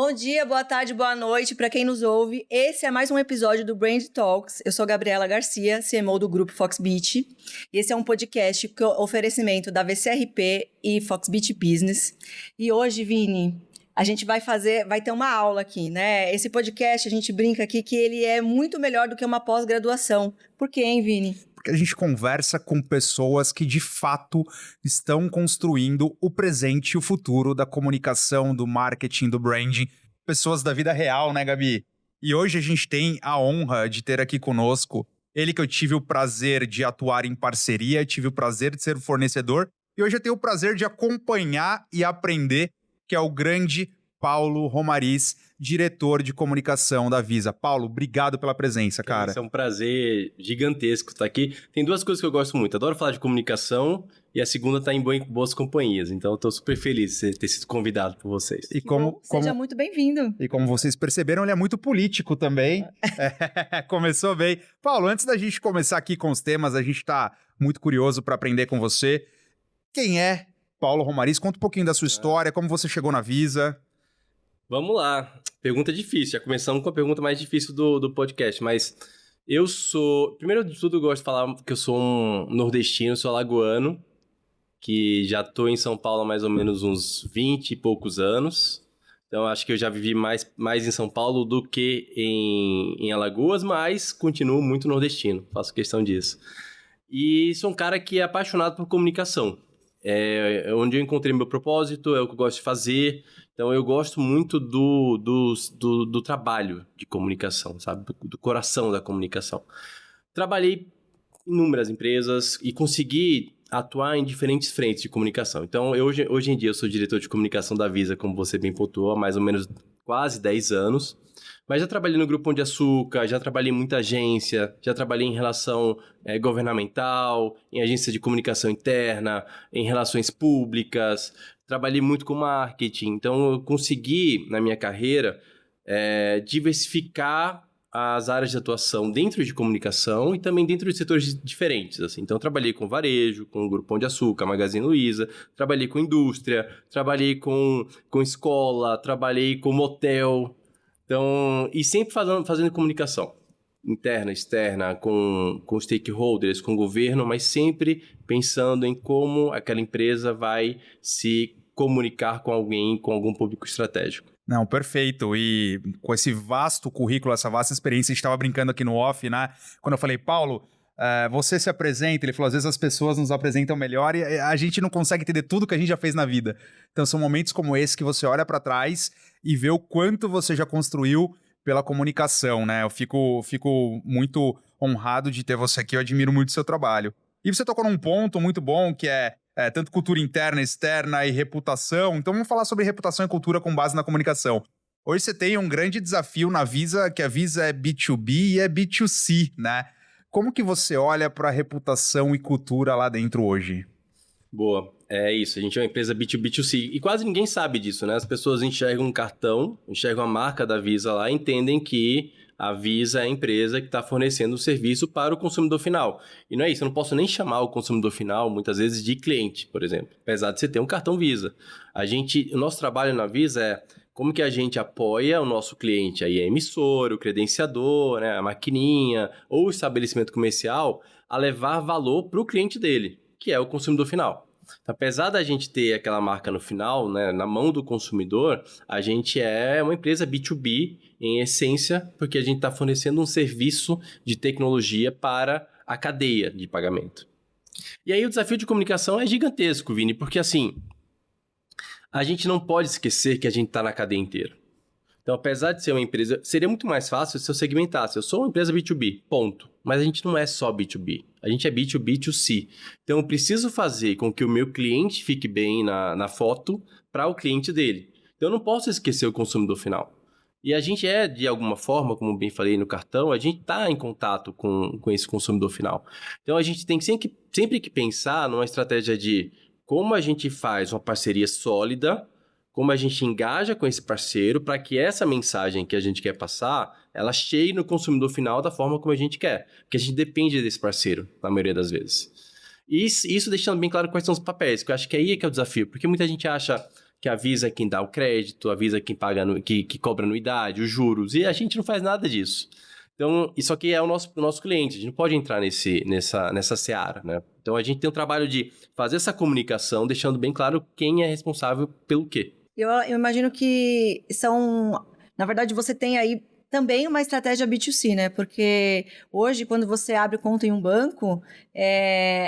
Bom dia, boa tarde, boa noite para quem nos ouve. Esse é mais um episódio do Brand Talks. Eu sou Gabriela Garcia, CMO do grupo Foxbit. E esse é um podcast com oferecimento da VCRP e Foxbit Business. E hoje, Vini, a gente vai ter uma aula aqui, né? Esse podcast, a gente brinca aqui que ele é muito melhor do que uma pós-graduação. Por quê, hein, Vini? Porque a gente conversa com pessoas que, de fato, estão construindo o presente e o futuro da comunicação, do marketing, do branding. Pessoas da vida real, né, Gabi? E hoje a gente tem a honra de ter aqui conosco ele que eu tive o prazer de atuar em parceria, tive o prazer de ser fornecedor, e hoje eu tenho o prazer de acompanhar e aprender, que é o grande Paulo Romariz, diretor de comunicação da Visa. Paulo, obrigado pela presença, cara. É um prazer gigantesco estar aqui. Tem duas coisas que eu gosto muito. Adoro falar de comunicação e a segunda tá em boas companhias. Então eu tô super feliz de ter sido convidado por vocês. E Seja muito bem-vindo. E como vocês perceberam, ele é muito político também. Começou bem. Paulo, antes da gente começar aqui com os temas, a gente tá muito curioso para aprender com você. Quem é Paulo Romariz? Conta um pouquinho da sua história, como você chegou na Visa. Vamos lá. Pergunta difícil. Já começamos com a pergunta mais difícil do podcast, mas eu sou... Primeiro de tudo, eu gosto de falar que eu sou um nordestino, sou alagoano, que já estou em São Paulo há mais ou menos uns 20 e poucos anos. Então, acho que eu já vivi mais em São Paulo do que em Alagoas, mas continuo muito nordestino, faço questão disso. E sou um cara que é apaixonado por comunicação. É onde eu encontrei meu propósito, é o que eu gosto de fazer. Então, eu gosto muito do trabalho de comunicação, sabe? Do coração da comunicação. Trabalhei em inúmeras empresas e consegui atuar em diferentes frentes de comunicação. Então, hoje em dia, eu sou diretor de comunicação da Visa, como você bem pontuou, há mais ou menos quase 10 anos. Mas já trabalhei no Grupo Pão de Açúcar, já trabalhei em muita agência, já trabalhei em relação governamental, em agência de comunicação interna, em relações públicas, trabalhei muito com marketing. Então, eu consegui, na minha carreira, diversificar as áreas de atuação dentro de comunicação e também dentro de setores diferentes. Assim. Então, eu trabalhei com varejo, com o Grupo Pão de Açúcar, Magazine Luiza, trabalhei com indústria, trabalhei com escola, trabalhei com motel. Então, e sempre fazendo comunicação interna, externa, com stakeholders, com o governo, mas sempre pensando em como aquela empresa vai se comunicar com alguém, com algum público estratégico. Não, perfeito. E com esse vasto currículo, essa vasta experiência, a gente estava brincando aqui no off, né? Quando eu falei, Paulo, você se apresenta, ele falou, às vezes as pessoas nos apresentam melhor e a gente não consegue entender tudo que a gente já fez na vida. Então são momentos como esse que você olha para trás e vê o quanto você já construiu pela comunicação, né? Eu fico muito honrado de ter você aqui, eu admiro muito o seu trabalho. E você tocou num ponto muito bom, que é tanto cultura interna, externa e reputação. Então vamos falar sobre reputação e cultura com base na comunicação. Hoje você tem um grande desafio na Visa, que a Visa é B2B e é B2C, né? Como que você olha para reputação e cultura lá dentro hoje? Boa, é isso. A gente é uma empresa B2B2C e quase ninguém sabe disso, né? As pessoas enxergam um cartão, enxergam a marca da Visa lá e entendem que a Visa é a empresa que está fornecendo o serviço para o consumidor final. E não é isso, eu não posso nem chamar o consumidor final, muitas vezes, de cliente, por exemplo. Apesar de você ter um cartão Visa. O nosso trabalho na Visa é como que a gente apoia o nosso cliente, aí a emissora, o credenciador, né, a maquininha ou o estabelecimento comercial a levar valor para o cliente dele, que é o consumidor final. Apesar da gente ter aquela marca no final, né, na mão do consumidor, a gente é uma empresa B2B em essência, porque a gente está fornecendo um serviço de tecnologia para a cadeia de pagamento. E aí o desafio de comunicação é gigantesco, Vini, porque assim, a gente não pode esquecer que a gente está na cadeia inteira. Então, apesar de ser uma empresa, seria muito mais fácil se eu segmentasse. Eu sou uma empresa B2B, ponto. Mas a gente não é só B2B, a gente é B2B2C. Então, eu preciso fazer com que o meu cliente fique bem na foto para o cliente dele. Então, eu não posso esquecer o consumidor final. E a gente de alguma forma, como bem falei no cartão, a gente está em contato com esse consumidor final. Então, a gente tem sempre que pensar numa estratégia de como a gente faz uma parceria sólida, como a gente engaja com esse parceiro para que essa mensagem que a gente quer passar, ela chegue no consumidor final da forma como a gente quer. Porque a gente depende desse parceiro, na maioria das vezes. E isso deixando bem claro quais são os papéis, que eu acho que aí é que é o desafio. Porque muita gente acha que a Visa é quem dá o crédito, a Visa é quem paga, que cobra anuidade, os juros, e a gente não faz nada disso. Então, isso aqui é o nosso cliente, a gente não pode entrar nessa seara, né? Então, a gente tem um trabalho de fazer essa comunicação, deixando bem claro quem é responsável pelo quê. Eu imagino que na verdade, você tem aí também uma estratégia B2C, né? Porque hoje, quando você abre conta em um banco,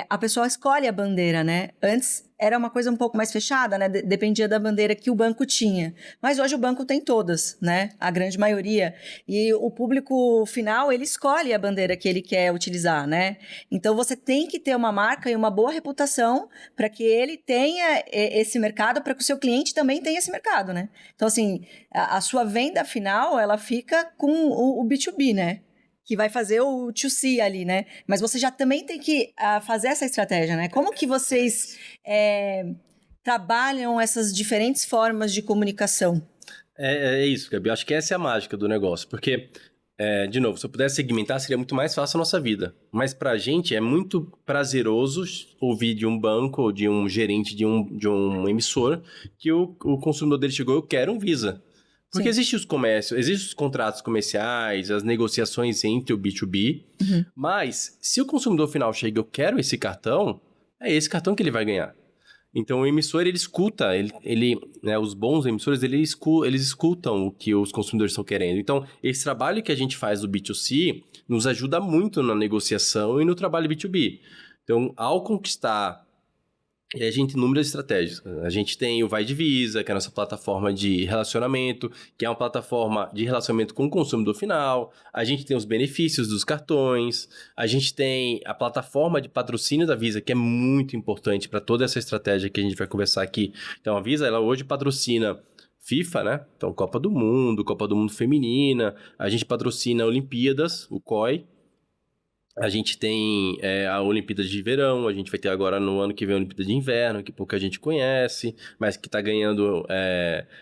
a pessoa escolhe a bandeira, né? Antes era uma coisa um pouco mais fechada, né? Dependia da bandeira que o banco tinha. Mas hoje o banco tem todas, né? A grande maioria. E o público final, ele escolhe a bandeira que ele quer utilizar, né? Então, você tem que ter uma marca e uma boa reputação para que ele tenha esse mercado, para que o seu cliente também tenha esse mercado, né? Então, assim, a sua venda final, ela fica com o B2B, né? Que vai fazer o 2C ali, né? Mas você já também tem que fazer essa estratégia, né? Como que vocês trabalham essas diferentes formas de comunicação? É isso, Gabi. Eu acho que essa é a mágica do negócio. Porque, de novo, se eu pudesse segmentar, seria muito mais fácil a nossa vida. Mas pra gente é muito prazeroso ouvir de um banco ou de um gerente de um emissor que o consumidor dele chegou, eu quero um Visa. Porque existem os comércios, existem os contratos comerciais, as negociações entre o B2B, mas se o consumidor final chega, eu quero esse cartão, é esse cartão que ele vai ganhar. Então o emissor, ele escuta, né, os bons emissores, eles escutam o que os consumidores estão querendo. Então esse trabalho que a gente faz do B2C nos ajuda muito na negociação e no trabalho B2B. Então ao conquistar... E a gente tem inúmeras estratégias. A gente tem o Vai de Visa, que é a nossa plataforma de relacionamento, que é uma plataforma de relacionamento com o consumidor final. A gente tem os benefícios dos cartões. A gente tem a plataforma de patrocínio da Visa, que é muito importante para toda essa estratégia que a gente vai conversar aqui. Então, a Visa, ela hoje patrocina FIFA, né? Então, Copa do Mundo Feminina. A gente patrocina Olimpíadas, o COI. A gente tem a Olimpíada de Verão, a gente vai ter agora no ano que vem a Olimpíada de Inverno, que pouca gente conhece, mas que está ganhando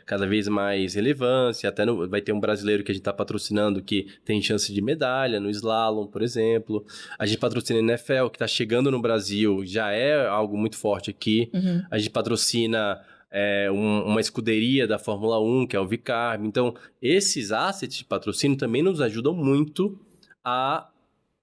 cada vez mais relevância. Até vai ter um brasileiro que a gente está patrocinando que tem chance de medalha no slalom, por exemplo. A gente patrocina a NFL, que está chegando no Brasil, já é algo muito forte aqui. A gente patrocina... uma escuderia da Fórmula 1, que é o Vicarb. Então, esses assets de patrocínio também nos ajudam muito a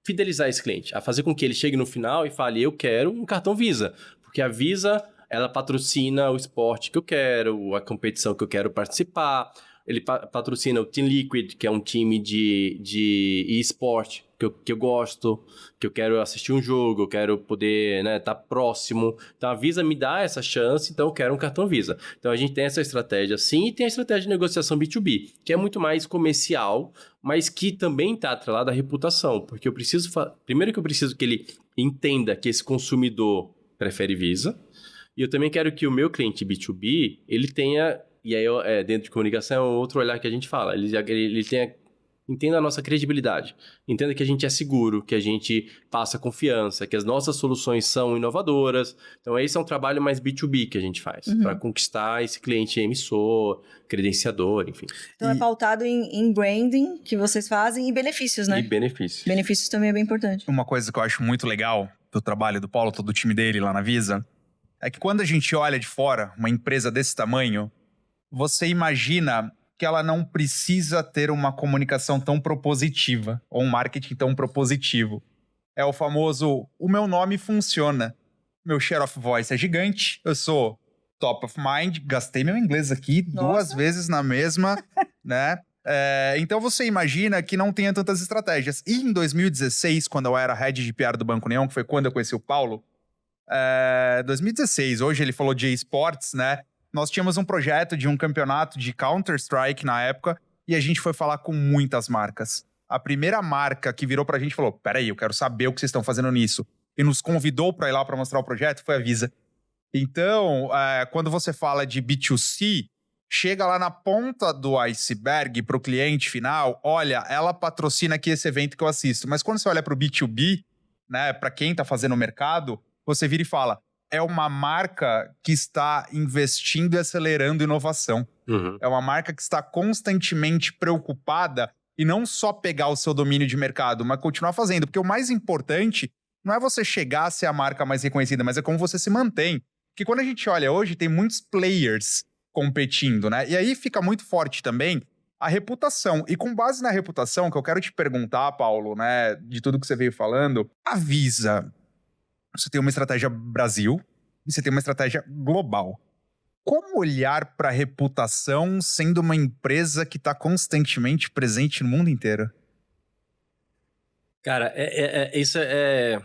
fidelizar esse cliente, a fazer com que ele chegue no final e fale, eu quero um cartão Visa, porque a Visa, ela patrocina o esporte que eu quero, a competição que eu quero participar, ele patrocina o Team Liquid, que é um time de e-sport que eu gosto, que eu quero assistir um jogo, eu quero poder, né, tá próximo. Então, a Visa me dá essa chance, então eu quero um cartão Visa. Então, a gente tem essa estratégia sim, e tem a estratégia de negociação B2B, que é muito mais comercial, mas que também está atrelada à reputação, porque eu preciso... Primeiro que eu preciso que ele entenda que esse consumidor prefere Visa, e eu também quero que o meu cliente B2B, ele tenha... E aí, dentro de comunicação, é outro olhar que a gente fala. Ele entenda a nossa credibilidade. Entenda que a gente é seguro, que a gente passa confiança, que as nossas soluções são inovadoras. Então, esse é um trabalho mais B2B que a gente faz, para conquistar esse cliente emissor, credenciador, enfim. Então, é pautado em branding que vocês fazem e benefícios, né? E benefícios. Benefícios também é bem importante. Uma coisa que eu acho muito legal do trabalho do Paulo, todo o time dele lá na Visa, é que quando a gente olha de fora uma empresa desse tamanho, você imagina que ela não precisa ter uma comunicação tão propositiva, ou um marketing tão propositivo. É o famoso, o meu nome funciona. Meu share of voice é gigante, eu sou top of mind, gastei meu inglês aqui 2 vezes na mesma, né? Então você imagina que não tenha tantas estratégias. E em 2016, quando eu era head de PR do Banco Neon, que foi quando eu conheci o Paulo, 2016, hoje ele falou de esportes, né? Nós tínhamos um projeto de um campeonato de Counter-Strike na época e a gente foi falar com muitas marcas. A primeira marca que virou pra gente e falou, peraí, eu quero saber o que vocês estão fazendo nisso, e nos convidou pra ir lá pra mostrar o projeto, foi a Visa. Então, quando você fala de B2C, chega lá na ponta do iceberg pro cliente final, olha, ela patrocina aqui esse evento que eu assisto. Mas quando você olha pro B2B, né, pra quem tá fazendo o mercado, você vira e fala, é uma marca que está investindo e acelerando inovação. É uma marca que está constantemente preocupada e não só pegar o seu domínio de mercado, mas continuar fazendo. Porque o mais importante não é você chegar a ser a marca mais reconhecida, mas é como você se mantém. Porque quando a gente olha hoje, tem muitos players competindo, né? E aí fica muito forte também a reputação. E com base na reputação, que eu quero te perguntar, Paulo, né, de tudo que você veio falando, avisa. Você tem uma estratégia Brasil e você tem uma estratégia global. Como olhar para a reputação sendo uma empresa que está constantemente presente no mundo inteiro? Cara, isso é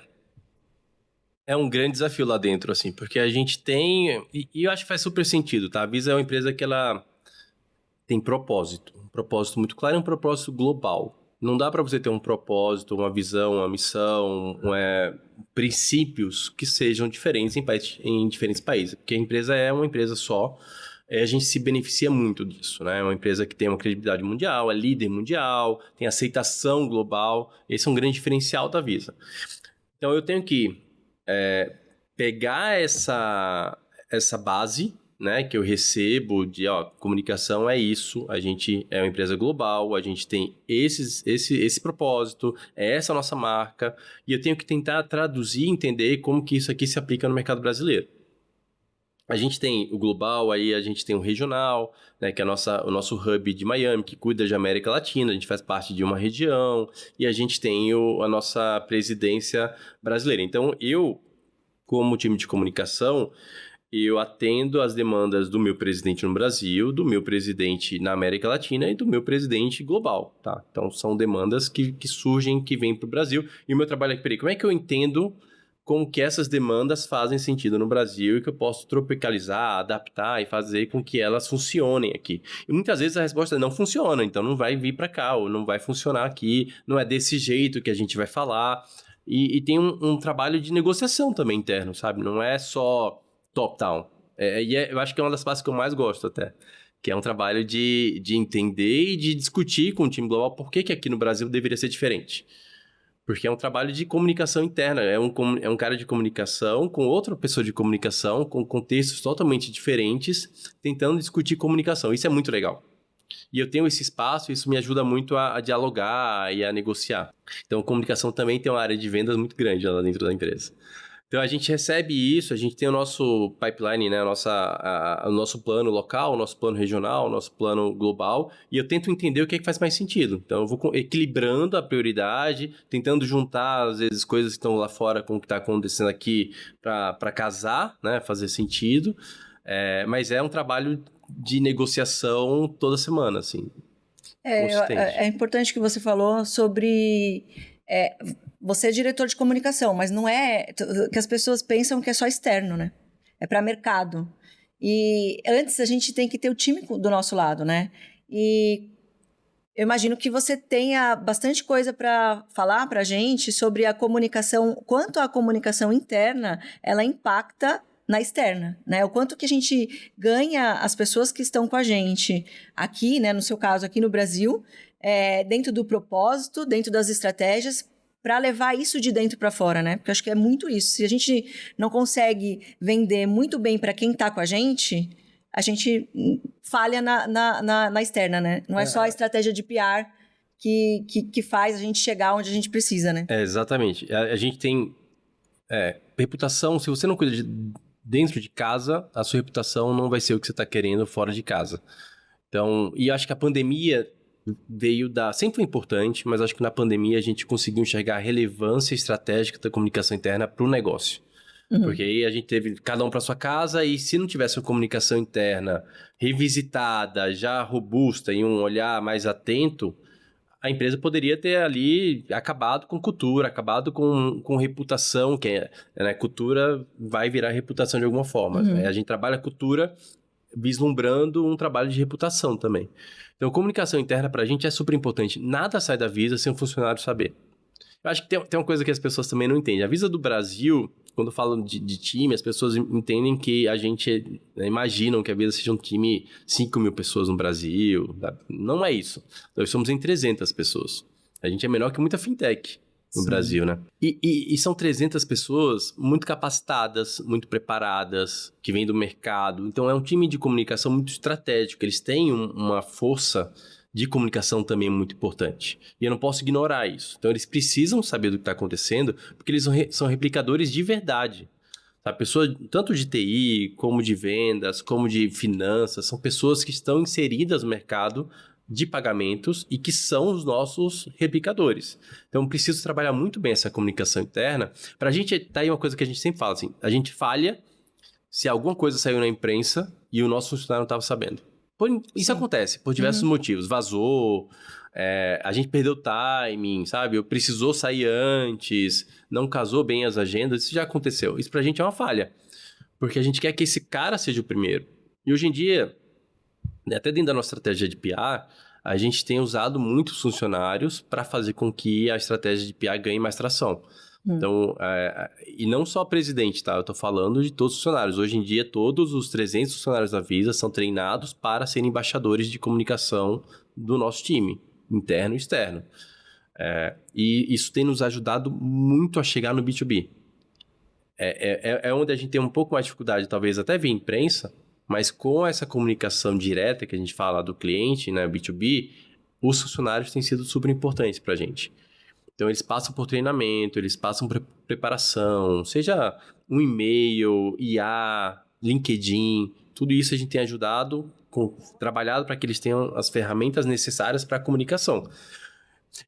um grande desafio lá dentro, assim, porque a gente tem... E eu acho que faz super sentido, tá? A Visa é uma empresa que ela tem propósito. Um propósito muito claro e um propósito global. Não dá para você ter um propósito, uma visão, uma missão, princípios que sejam diferentes em diferentes países. Porque a empresa é uma empresa só. A gente se beneficia muito disso, né? É uma empresa que tem uma credibilidade mundial, é líder mundial, tem aceitação global. Esse é um grande diferencial da Visa. Então, eu tenho que pegar essa base, né, que eu recebo de, comunicação é isso, a gente é uma empresa global, a gente tem esse propósito, é essa a nossa marca, e eu tenho que tentar traduzir e entender como que isso aqui se aplica no mercado brasileiro. A gente tem o global, aí a gente tem o regional, né, que é o nosso hub de Miami, que cuida de América Latina, a gente faz parte de uma região, e a gente tem a nossa presidência brasileira. Então, eu, como time de comunicação, eu atendo as demandas do meu presidente no Brasil, do meu presidente na América Latina e do meu presidente global, tá? Então, são demandas que surgem, que vêm para o Brasil. E o meu trabalho aqui, como é que eu entendo como que essas demandas fazem sentido no Brasil e que eu posso tropicalizar, adaptar e fazer com que elas funcionem aqui? E muitas vezes a resposta é não funciona, então não vai vir para cá, ou não vai funcionar aqui, não é desse jeito que a gente vai falar. E tem um trabalho de negociação também interno, sabe? Não é só top-down. Eu acho que é uma das partes que eu mais gosto até. Que é um trabalho de entender e de discutir com o time global por que aqui no Brasil deveria ser diferente. Porque é um trabalho de comunicação interna. É um cara de comunicação com outra pessoa de comunicação, com contextos totalmente diferentes, tentando discutir comunicação. Isso é muito legal. E eu tenho esse espaço, isso me ajuda muito a dialogar e a negociar. Então, comunicação também tem uma área de vendas muito grande lá dentro da empresa. Então, a gente recebe isso, a gente tem o nosso pipeline, né? O nosso plano local, o nosso plano regional, o nosso plano global, e eu tento entender o que é que faz mais sentido. Então, eu vou equilibrando a prioridade, tentando juntar, às vezes, coisas que estão lá fora com o que está acontecendo aqui para casar, né? Fazer sentido. Mas é um trabalho de negociação toda semana, assim. É importante que você falou sobre... você é diretor de comunicação, mas não é que as pessoas pensam que é só externo, né? É para mercado. E antes a gente tem que ter o time do nosso lado, né? E eu imagino que você tenha bastante coisa para falar para a gente sobre a comunicação, quanto a comunicação interna ela impacta na externa, né? O quanto que a gente ganha as pessoas que estão com a gente aqui, né? No seu caso, aqui no Brasil, dentro do propósito, dentro das estratégias, para levar isso de dentro para fora, né? Porque eu acho que é muito isso. Se a gente não consegue vender muito bem para quem está com a gente falha na externa, né? Não é só a estratégia de PR que faz a gente chegar onde a gente precisa, né? Exatamente. A gente tem reputação. Se você não cuida dentro de casa, a sua reputação não vai ser o que você está querendo fora de casa. Então, e acho que a pandemia sempre foi importante, mas acho que na pandemia a gente conseguiu enxergar a relevância estratégica da comunicação interna para o negócio. Uhum. Porque aí a gente teve cada um para sua casa e se não tivesse uma comunicação interna revisitada, já robusta e um olhar mais atento, a empresa poderia ter ali acabado com cultura, acabado com reputação, que cultura vai virar reputação de alguma forma. Uhum. A gente trabalha a cultura vislumbrando um trabalho de reputação também. Então, comunicação interna pra gente é super importante. Nada sai da Visa sem o funcionário saber. Eu acho que tem uma coisa que as pessoas também não entendem. A Visa do Brasil, quando falam de time, as pessoas entendem que a gente imaginam que a Visa seja um time 5.000 pessoas no Brasil. Não é isso. Nós somos em 300 pessoas. A gente é menor que muita fintech no Brasil, né? E são 300 pessoas muito capacitadas, muito preparadas, que vêm do mercado. Então, é um time de comunicação muito estratégico. Eles têm uma força de comunicação também muito importante. E eu não posso ignorar isso. Então, eles precisam saber do que está acontecendo, porque eles são replicadores de verdade. A pessoa, tanto de TI, como de vendas, como de finanças, são pessoas que estão inseridas no mercado de pagamentos e que são os nossos replicadores. Então, preciso trabalhar muito bem essa comunicação interna. Para a gente, tá aí uma coisa que a gente sempre fala, assim, a gente falha se alguma coisa saiu na imprensa e o nosso funcionário não estava sabendo. Isso acontece por diversos motivos. Vazou, a gente perdeu o timing, sabe? Ou precisou sair antes, não casou bem as agendas, isso já aconteceu. Isso pra gente é uma falha, porque a gente quer que esse cara seja o primeiro. E hoje em dia, até dentro da nossa estratégia de PR, a gente tem usado muitos funcionários para fazer com que a estratégia de PR ganhe mais tração. Então, e não só presidente, tá? Eu tô falando de todos os funcionários. Hoje em dia, todos os 300 funcionários da Visa são treinados para serem embaixadores de comunicação do nosso time, interno e externo. E isso tem nos ajudado muito a chegar no B2B. É onde a gente tem um pouco mais de dificuldade, talvez até via imprensa, mas com essa comunicação direta que a gente fala do cliente, né, B2B, os funcionários têm sido super importantes para a gente. Então, eles passam por treinamento, eles passam por preparação, seja um e-mail, IA, LinkedIn, tudo isso a gente tem ajudado, trabalhado para que eles tenham as ferramentas necessárias para a comunicação.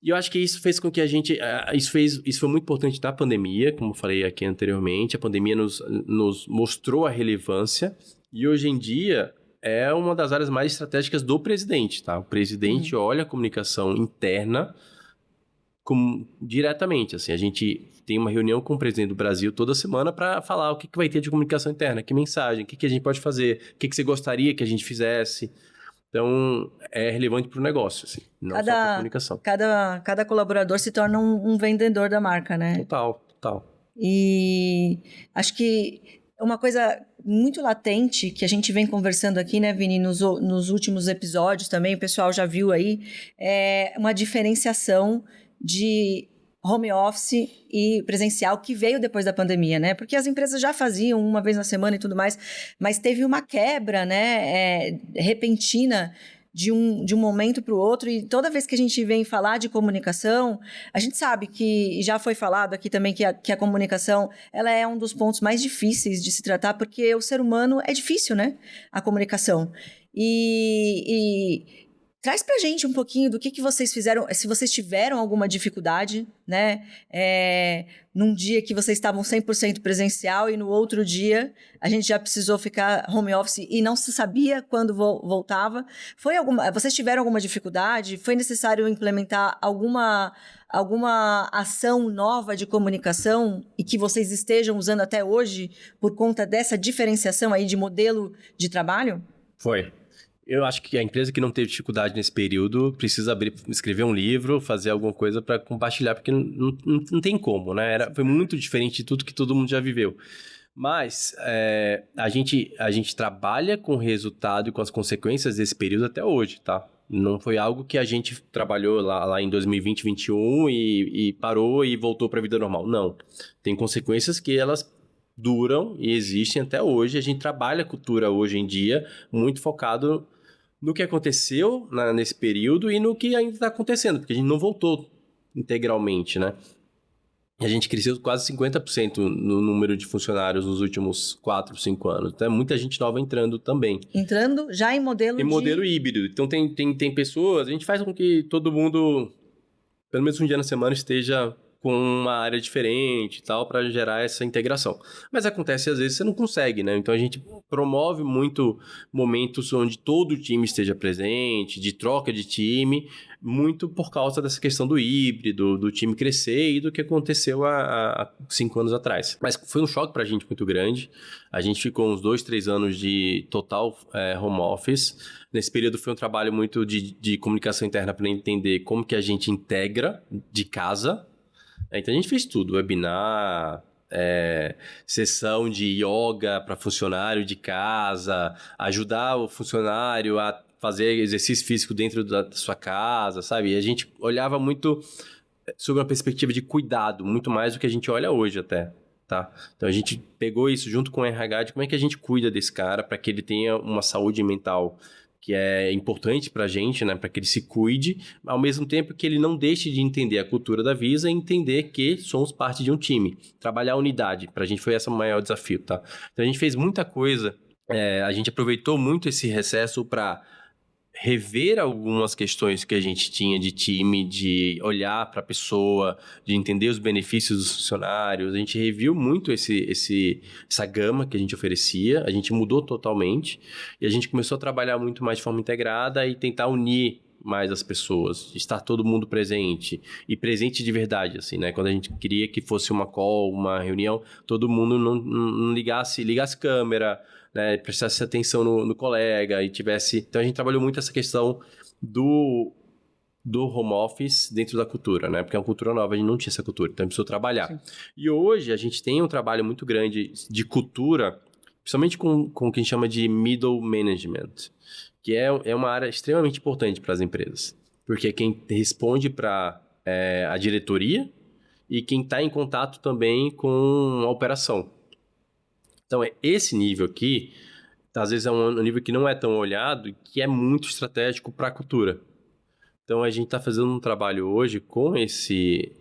E eu acho que isso fez com que a gente... Isso foi muito importante na pandemia, como eu falei aqui anteriormente. A pandemia nos mostrou a relevância e hoje em dia é uma das áreas mais estratégicas do presidente, tá? O presidente olha a comunicação interna diretamente, assim, a gente tem uma reunião com o presidente do Brasil toda semana para falar o que vai ter de comunicação interna, que mensagem, o que a gente pode fazer, o que você gostaria que a gente fizesse. Então, é relevante para o negócio, assim, não só para a comunicação. Cada colaborador se torna um vendedor da marca, né? Total. E acho que uma coisa muito latente que a gente vem conversando aqui, né, Vini, nos últimos episódios também, o pessoal já viu aí, é uma diferenciação de home office e presencial que veio depois da pandemia, né? Porque as empresas já faziam uma vez na semana e tudo mais, mas teve uma quebra, né, repentina de um momento para o outro, e toda vez que a gente vem falar de comunicação, a gente sabe que, já foi falado aqui também, que a comunicação, ela é um dos pontos mais difíceis de se tratar, porque o ser humano é difícil, né? A comunicação. Traz pra gente um pouquinho do que vocês fizeram, se vocês tiveram alguma dificuldade, né? Num dia que vocês estavam 100% presencial e no outro dia a gente já precisou ficar home office e não se sabia quando voltava. Vocês tiveram alguma dificuldade? Foi necessário implementar alguma ação nova de comunicação e que vocês estejam usando até hoje por conta dessa diferenciação aí de modelo de trabalho? Foi. Eu acho que a empresa que não teve dificuldade nesse período precisa escrever um livro, fazer alguma coisa para compartilhar, porque não tem como, né? Foi muito diferente de tudo que todo mundo já viveu. Mas a gente trabalha com o resultado e com as consequências desse período até hoje, tá? Não foi algo que a gente trabalhou lá em 2020, 2021 e parou e voltou para a vida normal. Não. Tem consequências que elas duram e existem até hoje. A gente trabalha a cultura hoje em dia muito focado no que aconteceu nesse período e no que ainda está acontecendo, porque a gente não voltou integralmente, né? A gente cresceu quase 50% no número de funcionários nos últimos 4, 5 anos. Então, é muita gente nova entrando também. Entrando já em modelo híbrido. Então, tem pessoas... A gente faz com que todo mundo, pelo menos um dia na semana, esteja com uma área diferente e tal, para gerar essa integração. Mas acontece, às vezes, você não consegue, né? Então, a gente promove muito momentos onde todo o time esteja presente, de troca de time, muito por causa dessa questão do híbrido, do time crescer e do que aconteceu há 5 anos atrás. Mas foi um choque pra gente muito grande. A gente ficou uns 2, 3 anos de total home office. Nesse período foi um trabalho muito de comunicação interna para entender como que a gente integra de casa. Então, a gente fez tudo, webinar, sessão de yoga para funcionário de casa, ajudar o funcionário a fazer exercício físico dentro da sua casa, sabe? E a gente olhava muito sobre uma perspectiva de cuidado, muito mais do que a gente olha hoje até, tá? Então, a gente pegou isso junto com o RH de como é que a gente cuida desse cara para que ele tenha uma saúde mental que é importante para a gente, né, para que ele se cuide, ao mesmo tempo que ele não deixe de entender a cultura da Visa e entender que somos parte de um time. Trabalhar a unidade, para a gente foi esse o maior desafio, tá? Então a gente fez muita coisa, a gente aproveitou muito esse recesso para rever algumas questões que a gente tinha de time, de olhar para a pessoa, de entender os benefícios dos funcionários. A gente reviu muito essa gama que a gente oferecia, a gente mudou totalmente e a gente começou a trabalhar muito mais de forma integrada e tentar unir mais as pessoas, estar todo mundo presente e presente de verdade, assim, né? Quando a gente queria que fosse uma call, uma reunião, todo mundo não ligasse câmera, né, prestasse atenção no colega e tivesse... Então, a gente trabalhou muito essa questão do home office dentro da cultura, né? Porque é uma cultura nova, a gente não tinha essa cultura, então a gente precisou trabalhar. Sim. E hoje, a gente tem um trabalho muito grande de cultura, principalmente com o que a gente chama de middle management, que é uma área extremamente importante para as empresas. Porque é quem responde para a diretoria e quem está em contato também com a operação. Então, esse nível aqui, às vezes é um nível que não é tão olhado e que é muito estratégico para a cultura. Então, a gente está fazendo um trabalho hoje com esse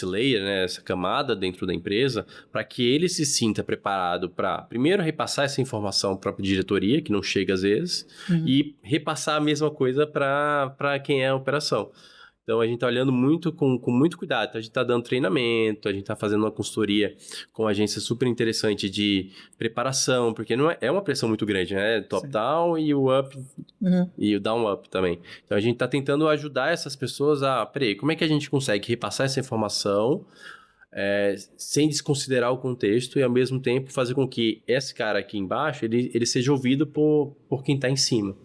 layer, né, essa camada dentro da empresa, para que ele se sinta preparado para, primeiro, repassar essa informação para a diretoria, que não chega às vezes, e repassar a mesma coisa para quem é a operação. Então, a gente está olhando muito com muito cuidado. Então, a gente está dando treinamento, a gente está fazendo uma consultoria com uma agência super interessante de preparação, porque não é uma pressão muito grande, né? Top-down e o up, e o down-up também. Então, a gente está tentando ajudar essas pessoas peraí, como é que a gente consegue repassar essa informação sem desconsiderar o contexto e, ao mesmo tempo, fazer com que esse cara aqui embaixo, ele seja ouvido por quem está em cima.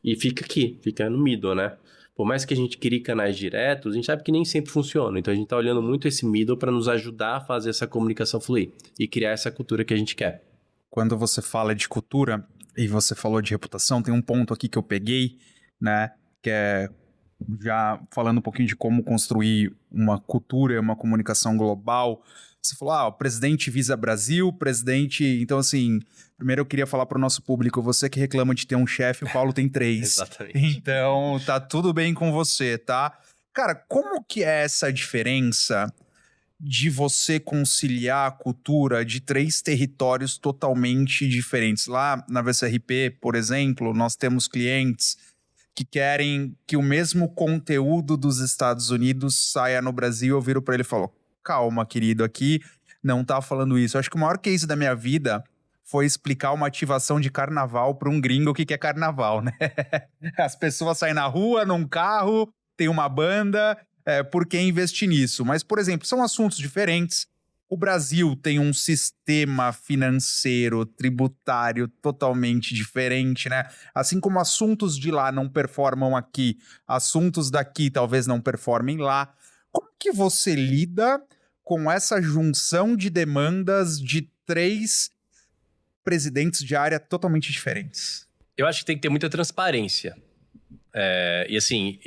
E fica no middle, né? Por mais que a gente crie canais diretos, a gente sabe que nem sempre funciona. Então, a gente está olhando muito esse middle para nos ajudar a fazer essa comunicação fluir e criar essa cultura que a gente quer. Quando você fala de cultura e você falou de reputação, tem um ponto aqui que eu peguei, né? Que é já falando um pouquinho de como construir uma cultura, uma comunicação global. Você falou, o presidente Visa Brasil, presidente... Então, assim, primeiro eu queria falar para o nosso público, você que reclama de ter um chefe, o Paulo tem 3. Exatamente. Então, tá tudo bem com você, tá? Cara, como que é essa diferença de você conciliar a cultura de 3 territórios totalmente diferentes? Lá na VCRP, por exemplo, nós temos clientes que querem que o mesmo conteúdo dos Estados Unidos saia no Brasil. Eu viro para ele e falo, calma, querido, aqui não tá falando isso. Eu acho que o maior case da minha vida foi explicar uma ativação de carnaval para um gringo o que é carnaval, né? As pessoas saem na rua, num carro, tem uma banda, por que investir nisso? Mas, por exemplo, são assuntos diferentes. O Brasil tem um sistema financeiro, tributário totalmente diferente, né? Assim como assuntos de lá não performam aqui, assuntos daqui talvez não performem lá. Como que você lida com essa junção de demandas de 3 presidentes de área totalmente diferentes? Eu acho que tem que ter muita transparência. E assim,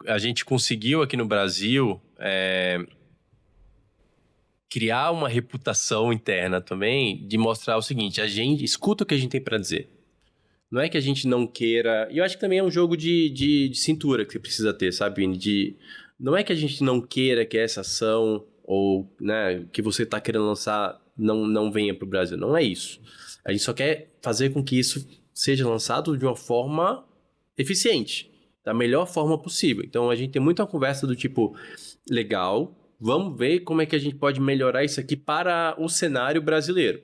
a gente conseguiu aqui no Brasil criar uma reputação interna também de mostrar o seguinte, a gente escuta o que a gente tem para dizer. Não é que a gente não queira... E eu acho que também é um jogo de cintura que você precisa ter, sabe, Vini? Não é que a gente não queira que essa ação ou, né, que você está querendo lançar não venha para o Brasil. Não é isso. A gente só quer fazer com que isso seja lançado de uma forma eficiente, da melhor forma possível. Então, a gente tem muita conversa do tipo, legal, vamos ver como é que a gente pode melhorar isso aqui para o cenário brasileiro.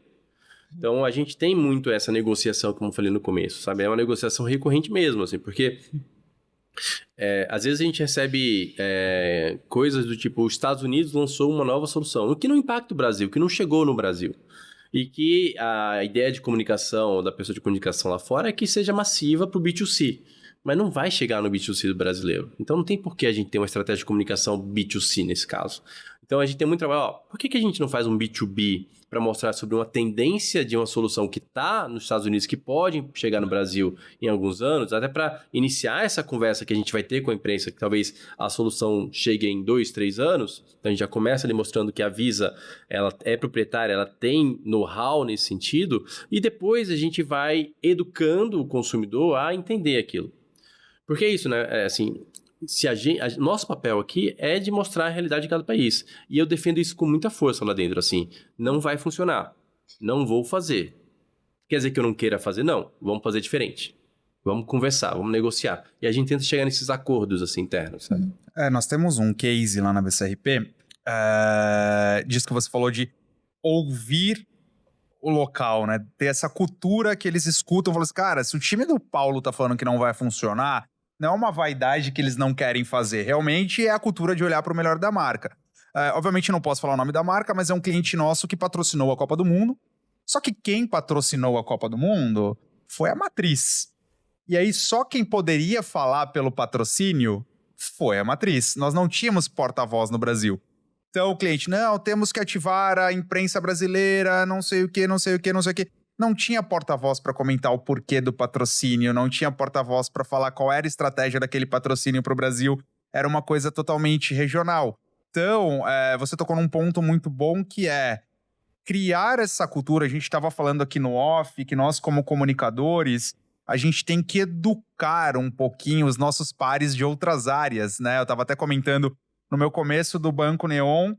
Então, a gente tem muito essa negociação, como eu falei no começo, sabe? É uma negociação recorrente mesmo, assim, porque... às vezes a gente recebe coisas do tipo, os Estados Unidos lançou uma nova solução, o que não impacta o Brasil, que não chegou no Brasil. E que a ideia de comunicação da pessoa de comunicação lá fora é que seja massiva para o B2C, mas não vai chegar no B2C do brasileiro. Então não tem por que a gente ter uma estratégia de comunicação B2C nesse caso. Então a gente tem muito trabalho, por que a gente não faz um B2B para mostrar sobre uma tendência de uma solução que está nos Estados Unidos, que pode chegar no Brasil em alguns anos, até para iniciar essa conversa que a gente vai ter com a imprensa, que talvez a solução chegue em 2, 3 anos, então a gente já começa ali mostrando que a Visa, ela é proprietária, ela tem know-how nesse sentido, e depois a gente vai educando o consumidor a entender aquilo. Porque é isso, né? Nosso papel aqui é de mostrar a realidade de cada país. E eu defendo isso com muita força lá dentro, assim. Não vai funcionar. Não vou fazer. Quer dizer que eu não queira fazer? Não. Vamos fazer diferente. Vamos conversar, vamos negociar. E a gente tenta chegar nesses acordos, assim, internos, sabe? Nós temos um case lá na BCRP, disso que você falou de ouvir o local, né? Ter essa cultura que eles escutam, falam assim, cara, se o time do Paulo tá falando que não vai funcionar, não é uma vaidade que eles não querem fazer. Realmente é a cultura de olhar para o melhor da marca. Obviamente não posso falar o nome da marca, mas é um cliente nosso que patrocinou a Copa do Mundo. Só que quem patrocinou a Copa do Mundo foi a matriz. E aí só quem poderia falar pelo patrocínio foi a matriz. Nós não tínhamos porta-voz no Brasil. Então o cliente, não, temos que ativar a imprensa brasileira, não sei o que. Não tinha porta-voz para comentar o porquê do patrocínio, não tinha porta-voz para falar qual era a estratégia daquele patrocínio para o Brasil. Era uma coisa totalmente regional. Então, você tocou num ponto muito bom que é criar essa cultura. A gente estava falando aqui no off que nós, como comunicadores, a gente tem que educar um pouquinho os nossos pares de outras áreas, né? Eu estava até comentando no meu começo do Banco Neon,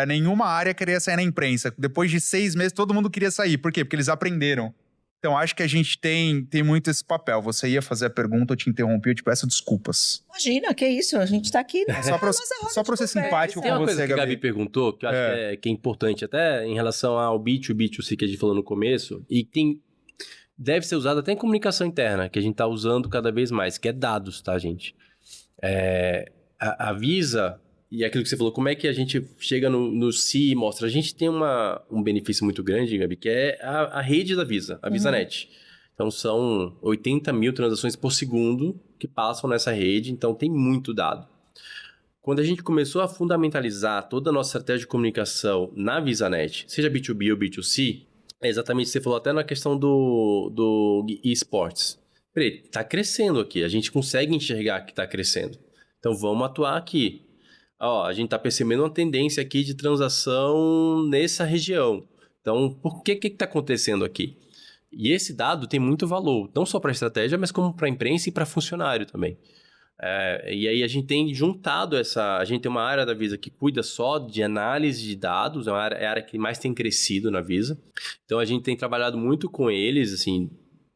nenhuma área queria sair na imprensa. Depois de 6 meses, todo mundo queria sair. Por quê? Porque eles aprenderam. Então, acho que a gente tem muito esse papel. Você ia fazer a pergunta, eu te interrompi, eu te peço desculpas. Imagina, que isso? A gente tá aqui, né? Só pra ser simpático Tem com uma coisa você, que a Gabi. Gabi perguntou, que eu acho que é importante, até em relação ao B2B, B2C que a gente falou no começo, e deve ser usado até em comunicação interna, que a gente tá usando cada vez mais, que é dados, tá, gente? A Visa... E aquilo que você falou, como é que a gente chega no C e mostra? A gente tem um benefício muito grande, Gabi, que é a rede da Visa, a VisaNet. Então, são 80 mil transações por segundo que passam nessa rede, então tem muito dado. Quando a gente começou a fundamentalizar toda a nossa estratégia de comunicação na VisaNet, seja B2B ou B2C, é exatamente o que você falou até na questão do eSports. Peraí, tá crescendo aqui, a gente consegue enxergar que tá crescendo. Então, vamos atuar aqui. A gente está percebendo uma tendência aqui de transação nessa região. Então, por que está acontecendo aqui? E esse dado tem muito valor, não só para a estratégia, mas como para a imprensa e para funcionário também. E aí a gente tem juntado a gente tem uma área da Visa que cuida só de análise de dados, é a área que mais tem crescido na Visa. Então, a gente tem trabalhado muito com eles, assim,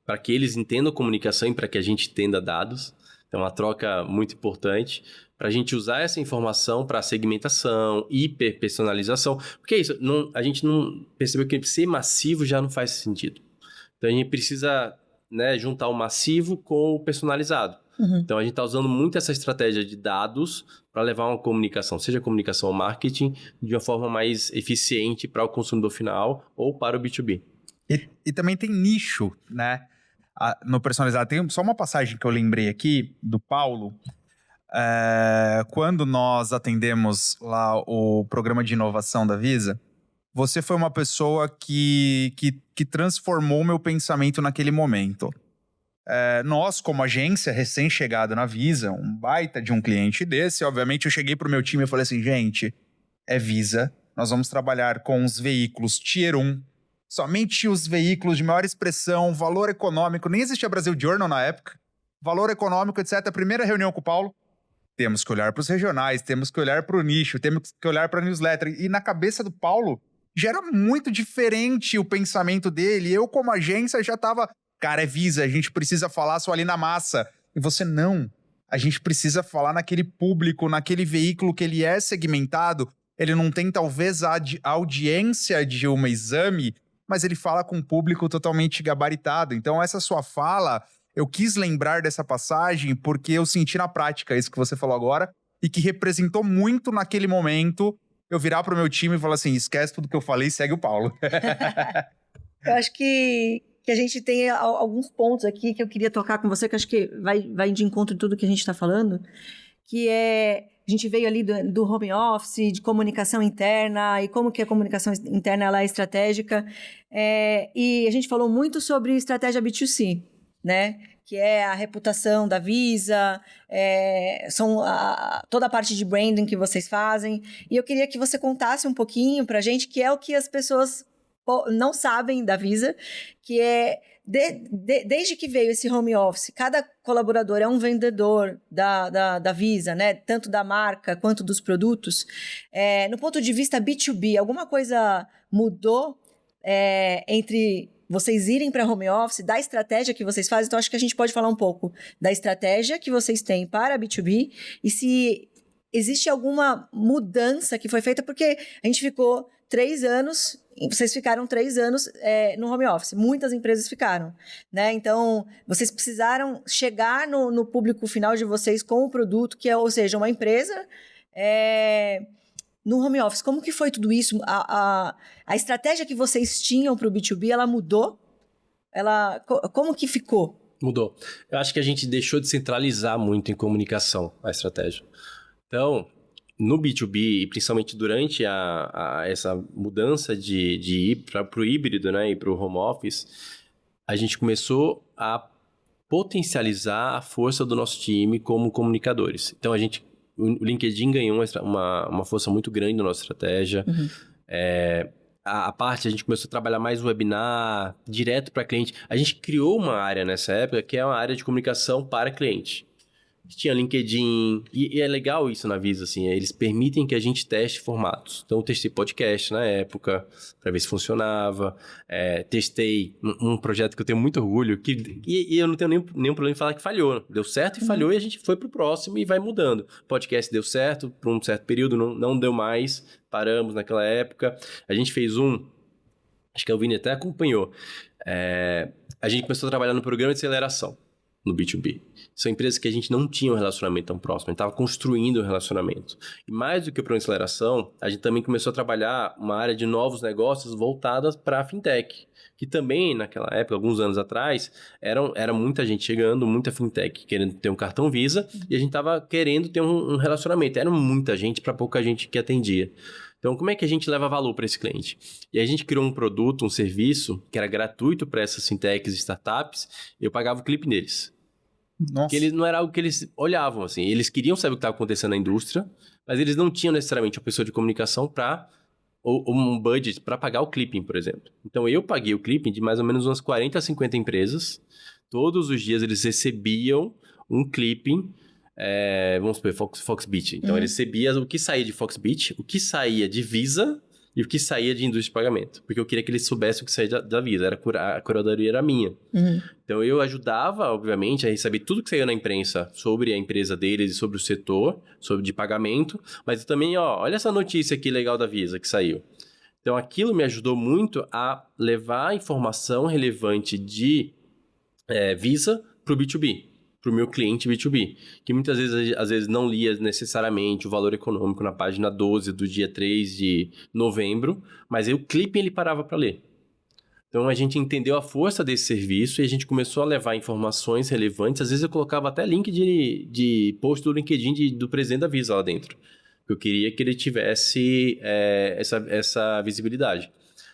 para que eles entendam comunicação e para que a gente entenda dados. Então, é uma troca muito importante para a gente usar essa informação para segmentação, hiperpersonalização. Porque é isso, a gente não percebeu que ser massivo já não faz sentido. Então, a gente precisa, né, juntar o massivo com o personalizado. Então, a gente está usando muito essa estratégia de dados para levar uma comunicação, seja comunicação ou marketing, de uma forma mais eficiente para o consumidor final ou para o B2B. E também tem nicho, né? No personalizado. Tem só uma passagem que eu lembrei aqui, do Paulo. Quando nós atendemos lá o programa de inovação da Visa, você foi uma pessoa que transformou o meu pensamento naquele momento. Nós, como agência recém-chegada na Visa, um baita de um cliente desse, obviamente eu cheguei pro meu time e falei assim, gente, é Visa, nós vamos trabalhar com os veículos Tier 1, somente os veículos de maior expressão, valor econômico, nem existia Brasil Journal na época, valor econômico, etc. A primeira reunião com o Paulo, temos que olhar para os regionais, temos que olhar para o nicho, temos que olhar para a newsletter. E na cabeça do Paulo, já era muito diferente o pensamento dele. Eu, como agência, já estava... Cara, é Visa, a gente precisa falar só ali na massa. E você, não. A gente precisa falar naquele público, naquele veículo que ele é segmentado. Ele não tem, talvez, a audiência de um exame, mas ele fala com um público totalmente gabaritado. Então, essa sua fala... Eu quis lembrar dessa passagem porque eu senti na prática isso que você falou agora e que representou muito naquele momento eu virar pro meu time e falar assim, esquece tudo que eu falei e segue o Paulo. Eu acho que a gente tem alguns pontos aqui que eu queria tocar com você, que acho que vai de encontro em tudo que a gente está falando, que é a gente veio ali do home office, de comunicação interna, e como que a comunicação interna ela é estratégica. E a gente falou muito sobre estratégia B2C, né? Que é a reputação da Visa, toda a parte de branding que vocês fazem. E eu queria que você contasse um pouquinho pra gente, que é o que as pessoas não sabem da Visa, que é, desde que veio esse home office, cada colaborador é um vendedor da Visa, né? Tanto da marca quanto dos produtos. No ponto de vista B2B, alguma coisa mudou entre vocês irem para home office, da estratégia que vocês fazem? Então, acho que a gente pode falar um pouco da estratégia que vocês têm para B2B e se existe alguma mudança que foi feita, porque a gente ficou 3 anos, vocês ficaram 3 anos no home office, muitas empresas ficaram, né? Então, vocês precisaram chegar no público final de vocês com o produto, que é, ou seja, uma empresa no home office. Como que foi tudo isso? A estratégia que vocês tinham para o B2B, ela mudou? Como que ficou? Mudou. Eu acho que a gente deixou de centralizar muito em comunicação a estratégia. Então, no B2B, e principalmente durante essa mudança de ir para o híbrido, né, e para o home office, a gente começou a potencializar a força do nosso time como comunicadores. Então, o LinkedIn ganhou uma força muito grande na nossa estratégia. Uhum. A gente começou a trabalhar mais webinar, direto para cliente. A gente criou uma área nessa época que é uma área de comunicação para cliente. Tinha LinkedIn, e é legal isso na Visa, assim, eles permitem que a gente teste formatos. Então, eu testei podcast na época, para ver se funcionava, testei um projeto que eu tenho muito orgulho, e eu não tenho nenhum problema em falar que falhou. Deu certo e falhou, e a gente foi pro próximo e vai mudando. Podcast deu certo, por um certo período, não deu mais, paramos naquela época. A gente fez acho que a Vini até acompanhou, a gente começou a trabalhar no programa de aceleração, no B2B. São empresas que a gente não tinha um relacionamento tão próximo, a gente estava construindo um relacionamento. E mais do que para a aceleração, a gente também começou a trabalhar uma área de novos negócios voltadas para a fintech, que também, naquela época, alguns anos atrás, era muita gente chegando, muita fintech querendo ter um cartão Visa, e a gente estava querendo ter um relacionamento. Era muita gente para pouca gente que atendia. Então, como é que a gente leva valor para esse cliente? E a gente criou um produto, um serviço, que era gratuito para essas fintechs e startups, e eu pagava o clipe neles. Nossa. Que não era algo que eles olhavam, assim. Eles queriam saber o que estava acontecendo na indústria, mas eles não tinham necessariamente uma pessoa de comunicação ou um budget para pagar o clipping, por exemplo. Então, eu paguei o clipping de mais ou menos umas 40 a 50 empresas. Todos os dias eles recebiam um clipping, vamos supor, Foxbit. Então, eles recebiam o que saía de Foxbit, o que saía de Visa e o que saía de indústria de pagamento. Porque eu queria que eles soubessem o que saía da Visa. A curadoria era minha. Uhum. Então, eu ajudava, obviamente, a receber tudo que saiu na imprensa sobre a empresa deles e sobre o setor, sobre de pagamento. Mas eu também, olha essa notícia aqui legal da Visa que saiu. Então, aquilo me ajudou muito a levar informação relevante de Visa para o B2B. Para o meu cliente B2B, que muitas vezes, às vezes, não lia necessariamente o valor econômico na página 12 do dia 3 de novembro, mas aí o clipe ele parava para ler. Então, a gente entendeu a força desse serviço e a gente começou a levar informações relevantes. Às vezes, eu colocava até link de post do LinkedIn do presidente da Visa lá dentro. Eu queria que ele tivesse essa visibilidade.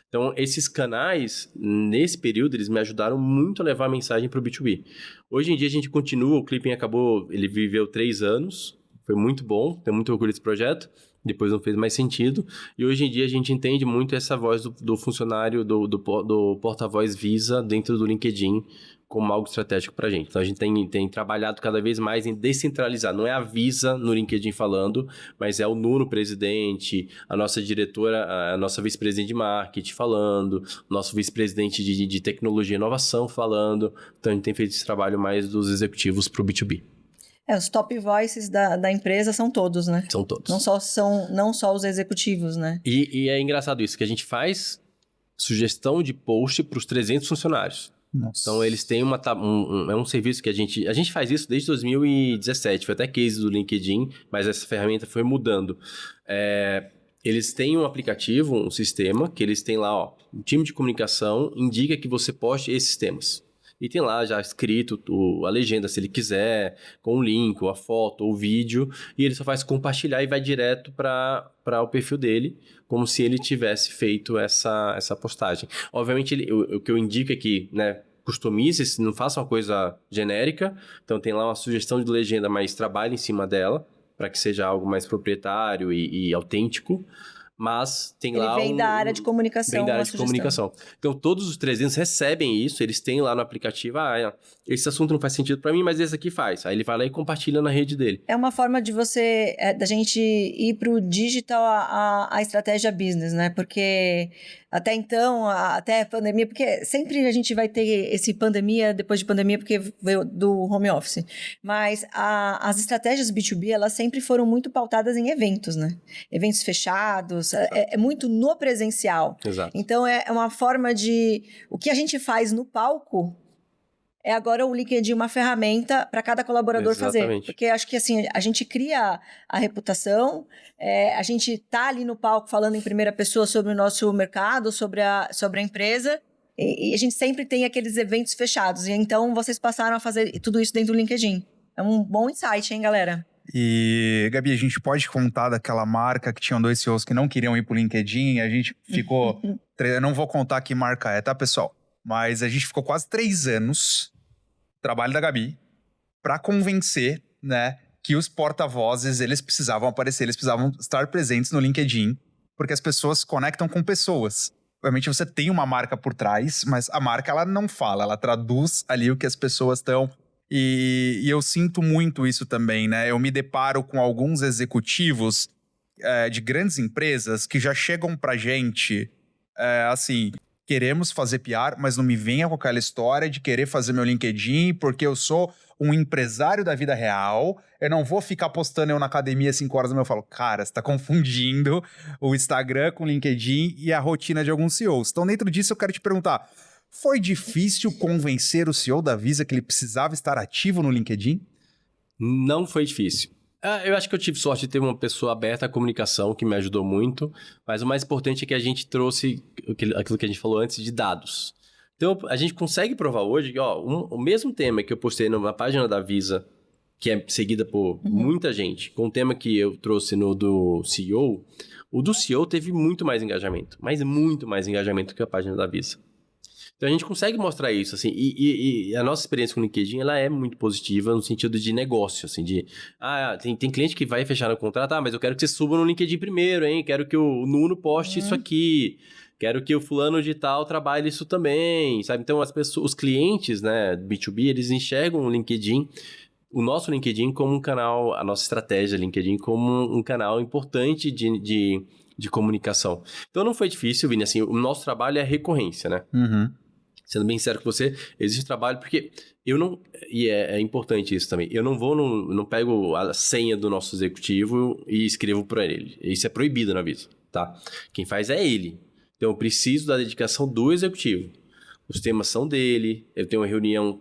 Então, esses canais, nesse período, eles me ajudaram muito a levar a mensagem para o B2B. Hoje em dia, a gente continua, o Clipping acabou, ele viveu 3 anos, foi muito bom, tenho muito orgulho desse projeto, depois não fez mais sentido, e hoje em dia a gente entende muito essa voz do funcionário, do porta-voz Visa dentro do LinkedIn, como algo estratégico para a gente. Então, a gente tem trabalhado cada vez mais em descentralizar. Não é a Visa no LinkedIn falando, mas é o Nuno, presidente, a nossa diretora, a nossa vice-presidente de marketing falando, nosso vice-presidente de tecnologia e inovação falando. Então, a gente tem feito esse trabalho mais dos executivos para o B2B. Os top voices da empresa são todos, né? São todos. Não só os executivos, né? E é engraçado isso, que a gente faz sugestão de post para os 300 funcionários. Nossa. Então, eles têm um serviço que a gente faz isso desde 2017, foi até case do LinkedIn, mas essa ferramenta foi mudando. Eles têm um aplicativo, um sistema, que eles têm lá, o time de comunicação indica que você poste esses temas. e tem lá já escrito a legenda, se ele quiser, com o link, ou a foto, ou o vídeo, e ele só faz compartilhar e vai direto para o perfil dele, como se ele tivesse feito essa postagem. Obviamente, o que eu indico é que, né, customize, não faça uma coisa genérica, então tem lá uma sugestão de legenda, mas trabalhe em cima dela, para que seja algo mais proprietário e autêntico, mas tem lá Ele vem da área de comunicação. Vem da área de sugestão. comunicação. Então, todos os 300 recebem isso, eles têm lá no aplicativo, esse assunto não faz sentido para mim, mas esse aqui faz. Aí ele vai lá e compartilha na rede dele. É uma forma de da gente ir pro digital a estratégia business, né? Porque até então, até a pandemia, porque sempre a gente vai ter esse pandemia, depois de pandemia, porque veio do home office. Mas as estratégias B2B, elas sempre foram muito pautadas em eventos, né? Eventos fechados, é muito no presencial. Exato. Então, é uma forma de... O que a gente faz no palco é agora o LinkedIn uma ferramenta para cada colaborador fazer. Porque acho que assim, a gente cria a reputação, a gente tá ali no palco falando em primeira pessoa sobre o nosso mercado, sobre a empresa, e a gente sempre tem aqueles eventos fechados. E então vocês passaram a fazer tudo isso dentro do LinkedIn. É um bom insight, hein, galera? E, Gabi, a gente pode contar daquela marca que tinham 2 CEOs que não queriam ir pro LinkedIn, a gente ficou... Eu não vou contar que marca é, tá, pessoal? Mas a gente ficou quase 3 anos, trabalho da Gabi, para convencer, né, que os porta-vozes, eles precisavam aparecer, eles precisavam estar presentes no LinkedIn, porque as pessoas se conectam com pessoas. Obviamente você tem uma marca por trás, mas a marca, ela não fala, ela traduz ali o que as pessoas estão... E eu sinto muito isso também, né? Eu me deparo com alguns executivos de grandes empresas que já chegam pra gente, assim... Queremos fazer PR, mas não me venha com aquela história de querer fazer meu LinkedIn porque eu sou um empresário da vida real. Eu não vou ficar postando eu na academia 5 horas da manhã. Eu falo, cara, você tá confundindo o Instagram com o LinkedIn e a rotina de alguns CEOs. Então, dentro disso, eu quero te perguntar, foi difícil convencer o CEO da Visa que ele precisava estar ativo no LinkedIn? Não foi difícil. Eu acho que eu tive sorte de ter uma pessoa aberta à comunicação que me ajudou muito, mas o mais importante é que a gente trouxe aquilo que a gente falou antes de dados. Então, a gente consegue provar hoje que o mesmo tema que eu postei na página da Visa, que é seguida por muita gente, com o tema que eu trouxe no do CEO, o do CEO teve muito mais engajamento, mas muito mais engajamento que a página da Visa. Então, a gente consegue mostrar isso, assim, e a nossa experiência com o LinkedIn, ela é muito positiva no sentido de negócio, assim, tem cliente que vai fechar no contrato, mas eu quero que você suba no LinkedIn primeiro, hein, quero que o Nuno poste isso aqui, quero que o fulano de tal trabalhe isso também, sabe? Então, os clientes, né, B2B, eles enxergam o LinkedIn, o nosso LinkedIn como um canal, a nossa estratégia LinkedIn como um canal importante de comunicação. Então, não foi difícil, Vini, assim, o nosso trabalho é recorrência, né? Sendo bem sincero com você, existe trabalho, porque eu não... E é importante isso também. Eu não pego a senha do nosso executivo e escrevo para ele. Isso é proibido na Visa, tá? Quem faz é ele. Então, eu preciso da dedicação do executivo. Os temas são dele. Eu tenho uma reunião...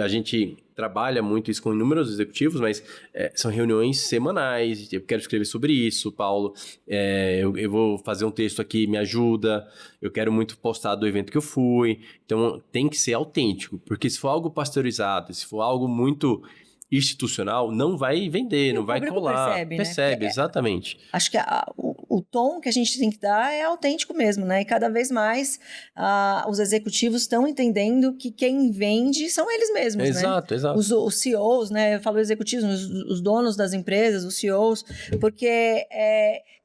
A gente trabalha muito isso com inúmeros executivos, mas são reuniões semanais. Eu quero escrever sobre isso, Paulo. Eu vou fazer um texto aqui, me ajuda. Eu quero muito postar do evento que eu fui. Então, tem que ser autêntico, porque se for algo pasteurizado, se for algo muito institucional, não vai vender, não vai colar. Percebe, né? Exatamente. Acho que o tom que a gente tem que dar é autêntico mesmo, né? E cada vez mais os executivos estão entendendo que quem vende são eles mesmos, exato, né? Exato. Os CEOs, né? Eu falo executivos, os donos das empresas, os CEOs, porque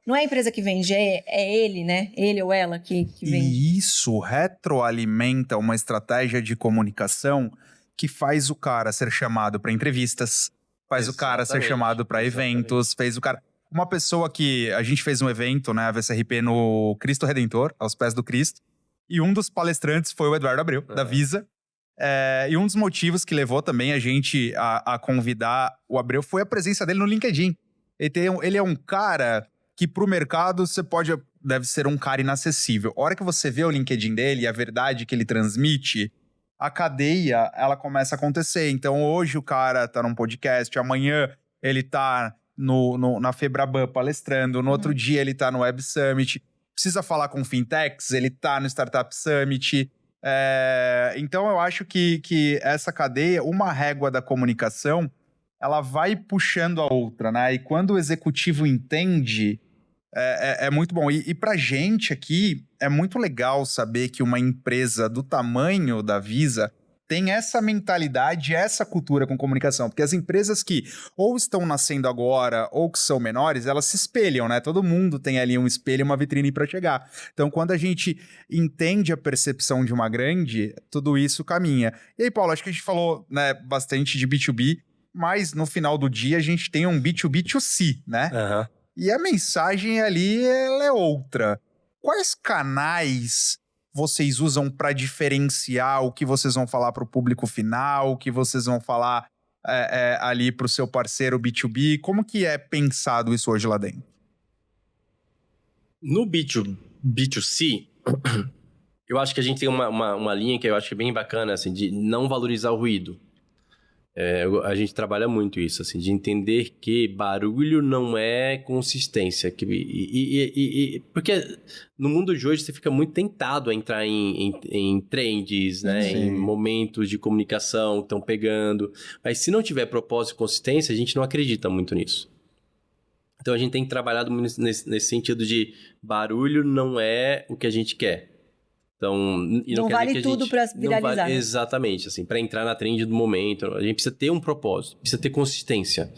não é a empresa que vende, é ele, né? Ele ou ela que vende. E isso retroalimenta uma estratégia de comunicação que faz o cara ser chamado para entrevistas, faz o cara ser chamado para eventos, fez o cara... Uma pessoa que... A gente fez um evento, né, a VCRP, no Cristo Redentor, aos pés do Cristo, e um dos palestrantes foi o Eduardo Abreu, da Visa. E um dos motivos que levou também a gente a convidar o Abreu foi a presença dele no LinkedIn. Ele é um cara que pro mercado deve ser um cara inacessível. A hora que você vê o LinkedIn dele e a verdade que ele transmite, a cadeia, ela começa a acontecer. Então, hoje o cara tá num podcast, amanhã ele tá na Febraban palestrando, no outro dia ele tá no Web Summit, precisa falar com fintechs, ele tá no Startup Summit. Então, eu acho que essa cadeia, uma régua da comunicação, ela vai puxando a outra, né? E quando o executivo entende, é muito bom. E pra gente aqui, é muito legal saber que uma empresa do tamanho da Visa tem essa mentalidade, essa cultura com comunicação. Porque as empresas que ou estão nascendo agora ou que são menores, elas se espelham, né? Todo mundo tem ali um espelho e uma vitrine para chegar. Então, quando a gente entende a percepção de uma grande, tudo isso caminha. E aí, Paulo, acho que a gente falou, né, bastante de B2B, mas no final do dia a gente tem um B2B2C, né? Aham. E a mensagem ali, ela é outra. Quais canais vocês usam para diferenciar o que vocês vão falar para o público final, o que vocês vão falar ali para o seu parceiro B2B? Como que é pensado isso hoje lá dentro? No B2C, eu acho que a gente tem uma linha que eu acho que é bem bacana, assim, de não valorizar o ruído. A gente trabalha muito isso, assim, de entender que barulho não é consistência. Porque no mundo de hoje você fica muito tentado a entrar em trends, né? Sim. Em momentos de comunicação que estão pegando. Mas se não tiver propósito e consistência, a gente não acredita muito nisso. Então a gente tem trabalhado nesse sentido de barulho não é o que a gente quer. Então, e Não quer vale dizer que a tudo gente pra não viralizar, vale, né? exatamente, assim, para entrar na trend do momento, a gente precisa ter um propósito, precisa ter consistência.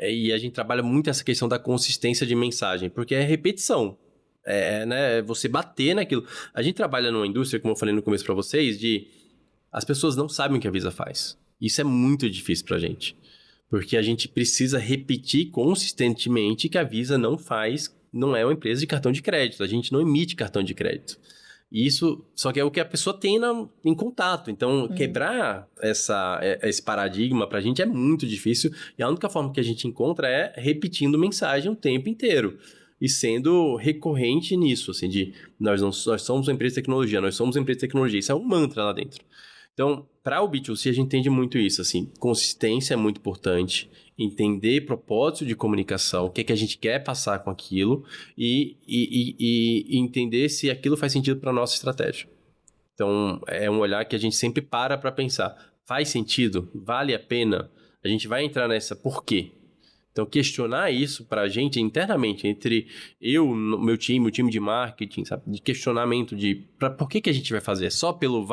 E a gente trabalha muito essa questão da consistência de mensagem, porque é repetição. Né, você bater naquilo. A gente trabalha numa indústria, como eu falei no começo para vocês, de as pessoas não sabem o que a Visa faz. Isso é muito difícil pra gente. Porque a gente precisa repetir consistentemente que a Visa não é uma empresa de cartão de crédito. A gente não emite cartão de crédito. Isso só que é o que a pessoa tem em contato. Então, quebrar esse paradigma pra gente é muito difícil. E a única forma que a gente encontra é repetindo mensagem o tempo inteiro. E sendo recorrente nisso, assim, de nós somos uma empresa de tecnologia, nós somos uma empresa de tecnologia. Isso é um mantra lá dentro. Então, para o B2C, a gente entende muito isso, assim, consistência é muito importante, entender propósito de comunicação, o que é que a gente quer passar com aquilo e entender se aquilo faz sentido para a nossa estratégia. Então, é um olhar que a gente sempre para pensar, faz sentido? Vale a pena? A gente vai entrar nessa, por quê? Então, questionar isso para a gente internamente, entre meu time, o time de marketing, sabe? De questionamento por que a gente vai fazer? É só pelo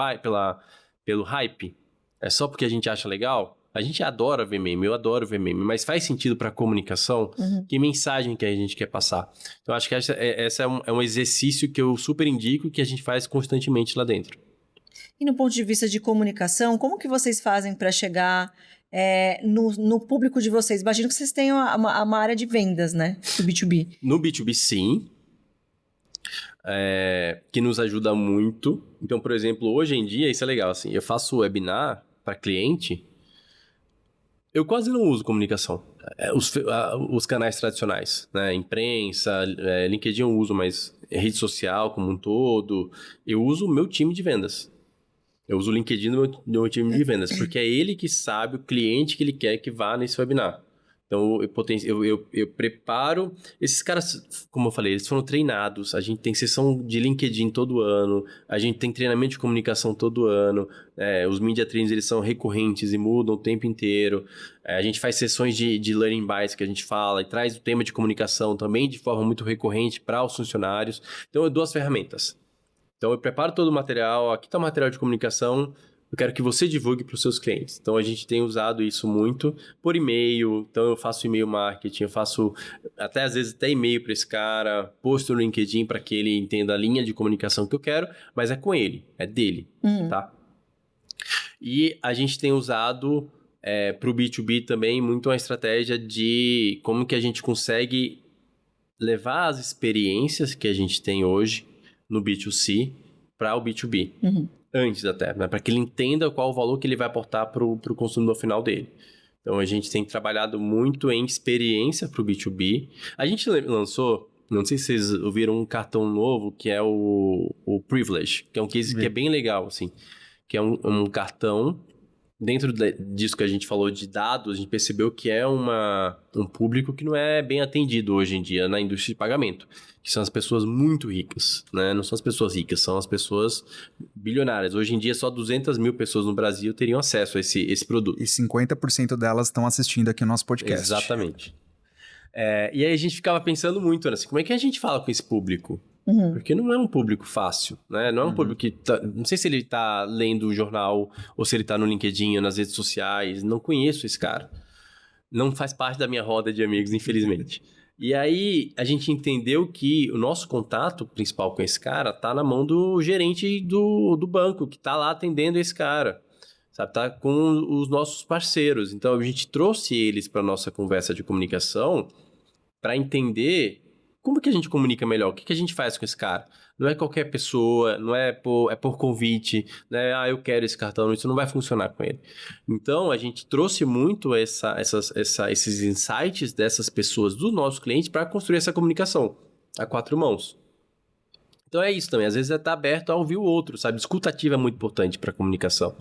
hype? É só porque a gente acha legal? A gente adora ver meme, eu adoro ver meme, mas faz sentido para a comunicação? Que mensagem que a gente quer passar? Então, acho que essa é um exercício que eu super indico que a gente faz constantemente lá dentro. E no ponto de vista de comunicação, como que vocês fazem para chegar no público de vocês? Imagino que vocês tenham uma área de vendas, né? Do B2B. No B2B, sim. Que nos ajuda muito. Então, por exemplo, hoje em dia, isso é legal, assim, eu faço webinar para cliente, eu quase não uso comunicação. Os canais tradicionais, né? Imprensa, LinkedIn eu uso, mas rede social como um todo, eu uso o meu time de vendas. Eu uso o LinkedIn do meu time de vendas, porque é ele que sabe o cliente que ele quer que vá nesse webinar. Então, eu preparo... Esses caras, como eu falei, eles foram treinados. A gente tem sessão de LinkedIn todo ano. A gente tem treinamento de comunicação todo ano. Os media trainings, eles são recorrentes e mudam o tempo inteiro. A gente faz sessões de learning bites que a gente fala e traz o tema de comunicação também de forma muito recorrente para os funcionários. Então, eu dou as ferramentas. Então, eu preparo todo o material. Aqui está o material de comunicação. Eu quero que você divulgue para os seus clientes. Então, a gente tem usado isso muito por e-mail. Então, eu faço e-mail marketing, eu faço às vezes e-mail para esse cara, posto no LinkedIn para que ele entenda a linha de comunicação que eu quero, mas é com ele, é dele, tá? E a gente tem usado para o B2B também muito uma estratégia de como que a gente consegue levar as experiências que a gente tem hoje no B2C para o B2B. Antes até, né? Para que ele entenda qual o valor que ele vai aportar para o consumidor final dele. Então, a gente tem trabalhado muito em experiência para o B2B. A gente lançou, não sei se vocês ouviram, um cartão novo, que é o Privilege, que é um case que é bem legal, assim. Que é um cartão dentro disso que a gente falou de dados, a gente percebeu que é um público que não é bem atendido hoje em dia na indústria de pagamento, que são as pessoas muito ricas, né? Não são as pessoas ricas, são as pessoas bilionárias. Hoje em dia, só 200 mil pessoas no Brasil teriam acesso a esse produto. E 50% delas estão assistindo aqui o nosso podcast. Exatamente. E aí a gente ficava pensando muito, né? Assim, como é que a gente fala com esse público? Porque não é um público fácil, né? Não é um público que... não sei se ele tá lendo o jornal ou se ele tá no LinkedIn ou nas redes sociais. Não conheço esse cara. Não faz parte da minha roda de amigos, infelizmente. E aí a gente entendeu que o nosso contato principal com esse cara tá na mão do gerente do banco, que tá lá atendendo esse cara. Sabe? Tá com os nossos parceiros. Então a gente trouxe eles para nossa conversa de comunicação para entender... Como que a gente comunica melhor? O que a gente faz com esse cara? Não é qualquer pessoa, não é por convite, né? Eu quero esse cartão, isso não vai funcionar com ele. Então, a gente trouxe muito esses insights dessas pessoas, do nosso cliente, para construir essa comunicação a 4 mãos. Então, é isso também. Às vezes, é estar aberto a ouvir o outro, sabe? Escuta ativa é muito importante para a comunicação.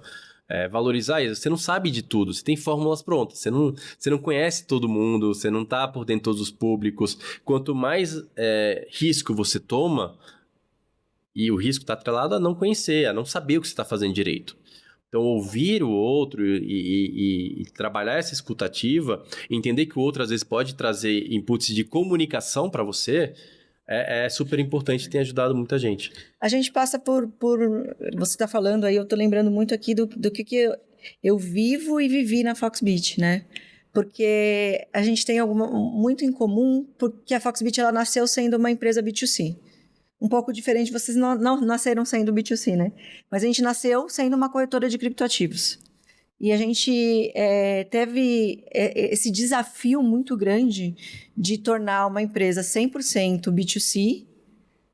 Valorizar isso. Você não sabe de tudo, você tem fórmulas prontas, você não conhece todo mundo, você não está por dentro de todos os públicos. Quanto mais risco você toma, e o risco está atrelado a não conhecer, a não saber o que você está fazendo direito. Então, ouvir o outro e trabalhar essa escutativa, entender que o outro às vezes pode trazer inputs de comunicação para você, é super importante e tem ajudado muita gente. A gente passa por você está falando aí, eu estou lembrando muito aqui do que eu vivo e vivi na Foxbit, né? Porque a gente tem muito em comum, porque a Foxbit ela nasceu sendo uma empresa B2C. Um pouco diferente, vocês não nasceram sendo B2C, né? Mas a gente nasceu sendo uma corretora de criptoativos. E a gente teve esse desafio muito grande de tornar uma empresa 100% B2C,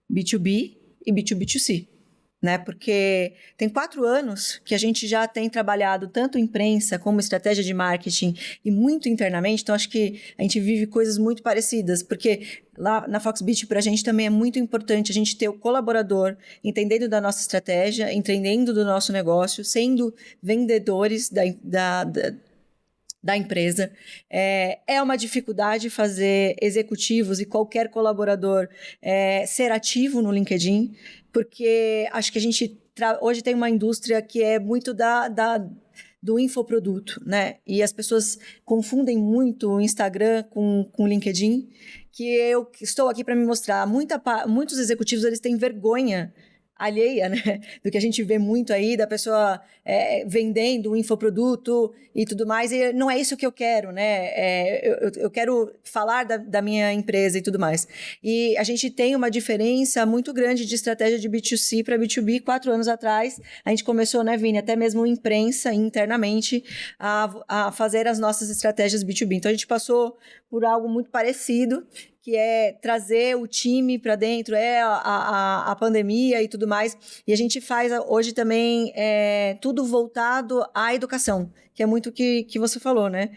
B2B e B2B2C, né? Porque tem 4 anos que a gente já tem trabalhado tanto imprensa como estratégia de marketing e muito internamente, então acho que a gente vive coisas muito parecidas, porque lá na Foxbit para a gente também é muito importante a gente ter o colaborador entendendo da nossa estratégia, entendendo do nosso negócio, sendo vendedores da empresa. É uma dificuldade fazer executivos e qualquer colaborador ser ativo no LinkedIn, porque acho que a gente hoje tem uma indústria que é muito do infoproduto, né? E as pessoas confundem muito o Instagram com o LinkedIn, que eu estou aqui para me mostrar. Muitos executivos eles têm vergonha alheia, né? Do que a gente vê muito aí, da pessoa vendendo um infoproduto e tudo mais, e não é isso que eu quero, né? Eu quero falar da minha empresa e tudo mais. E a gente tem uma diferença muito grande de estratégia de B2C para B2B. 4 anos atrás, a gente começou, né, Vini, até mesmo imprensa internamente a fazer as nossas estratégias B2B. Então, a gente passou por algo muito parecido, que é trazer o time para dentro, a pandemia e tudo mais. E a gente faz hoje também tudo voltado à educação, que é muito o que você falou, né?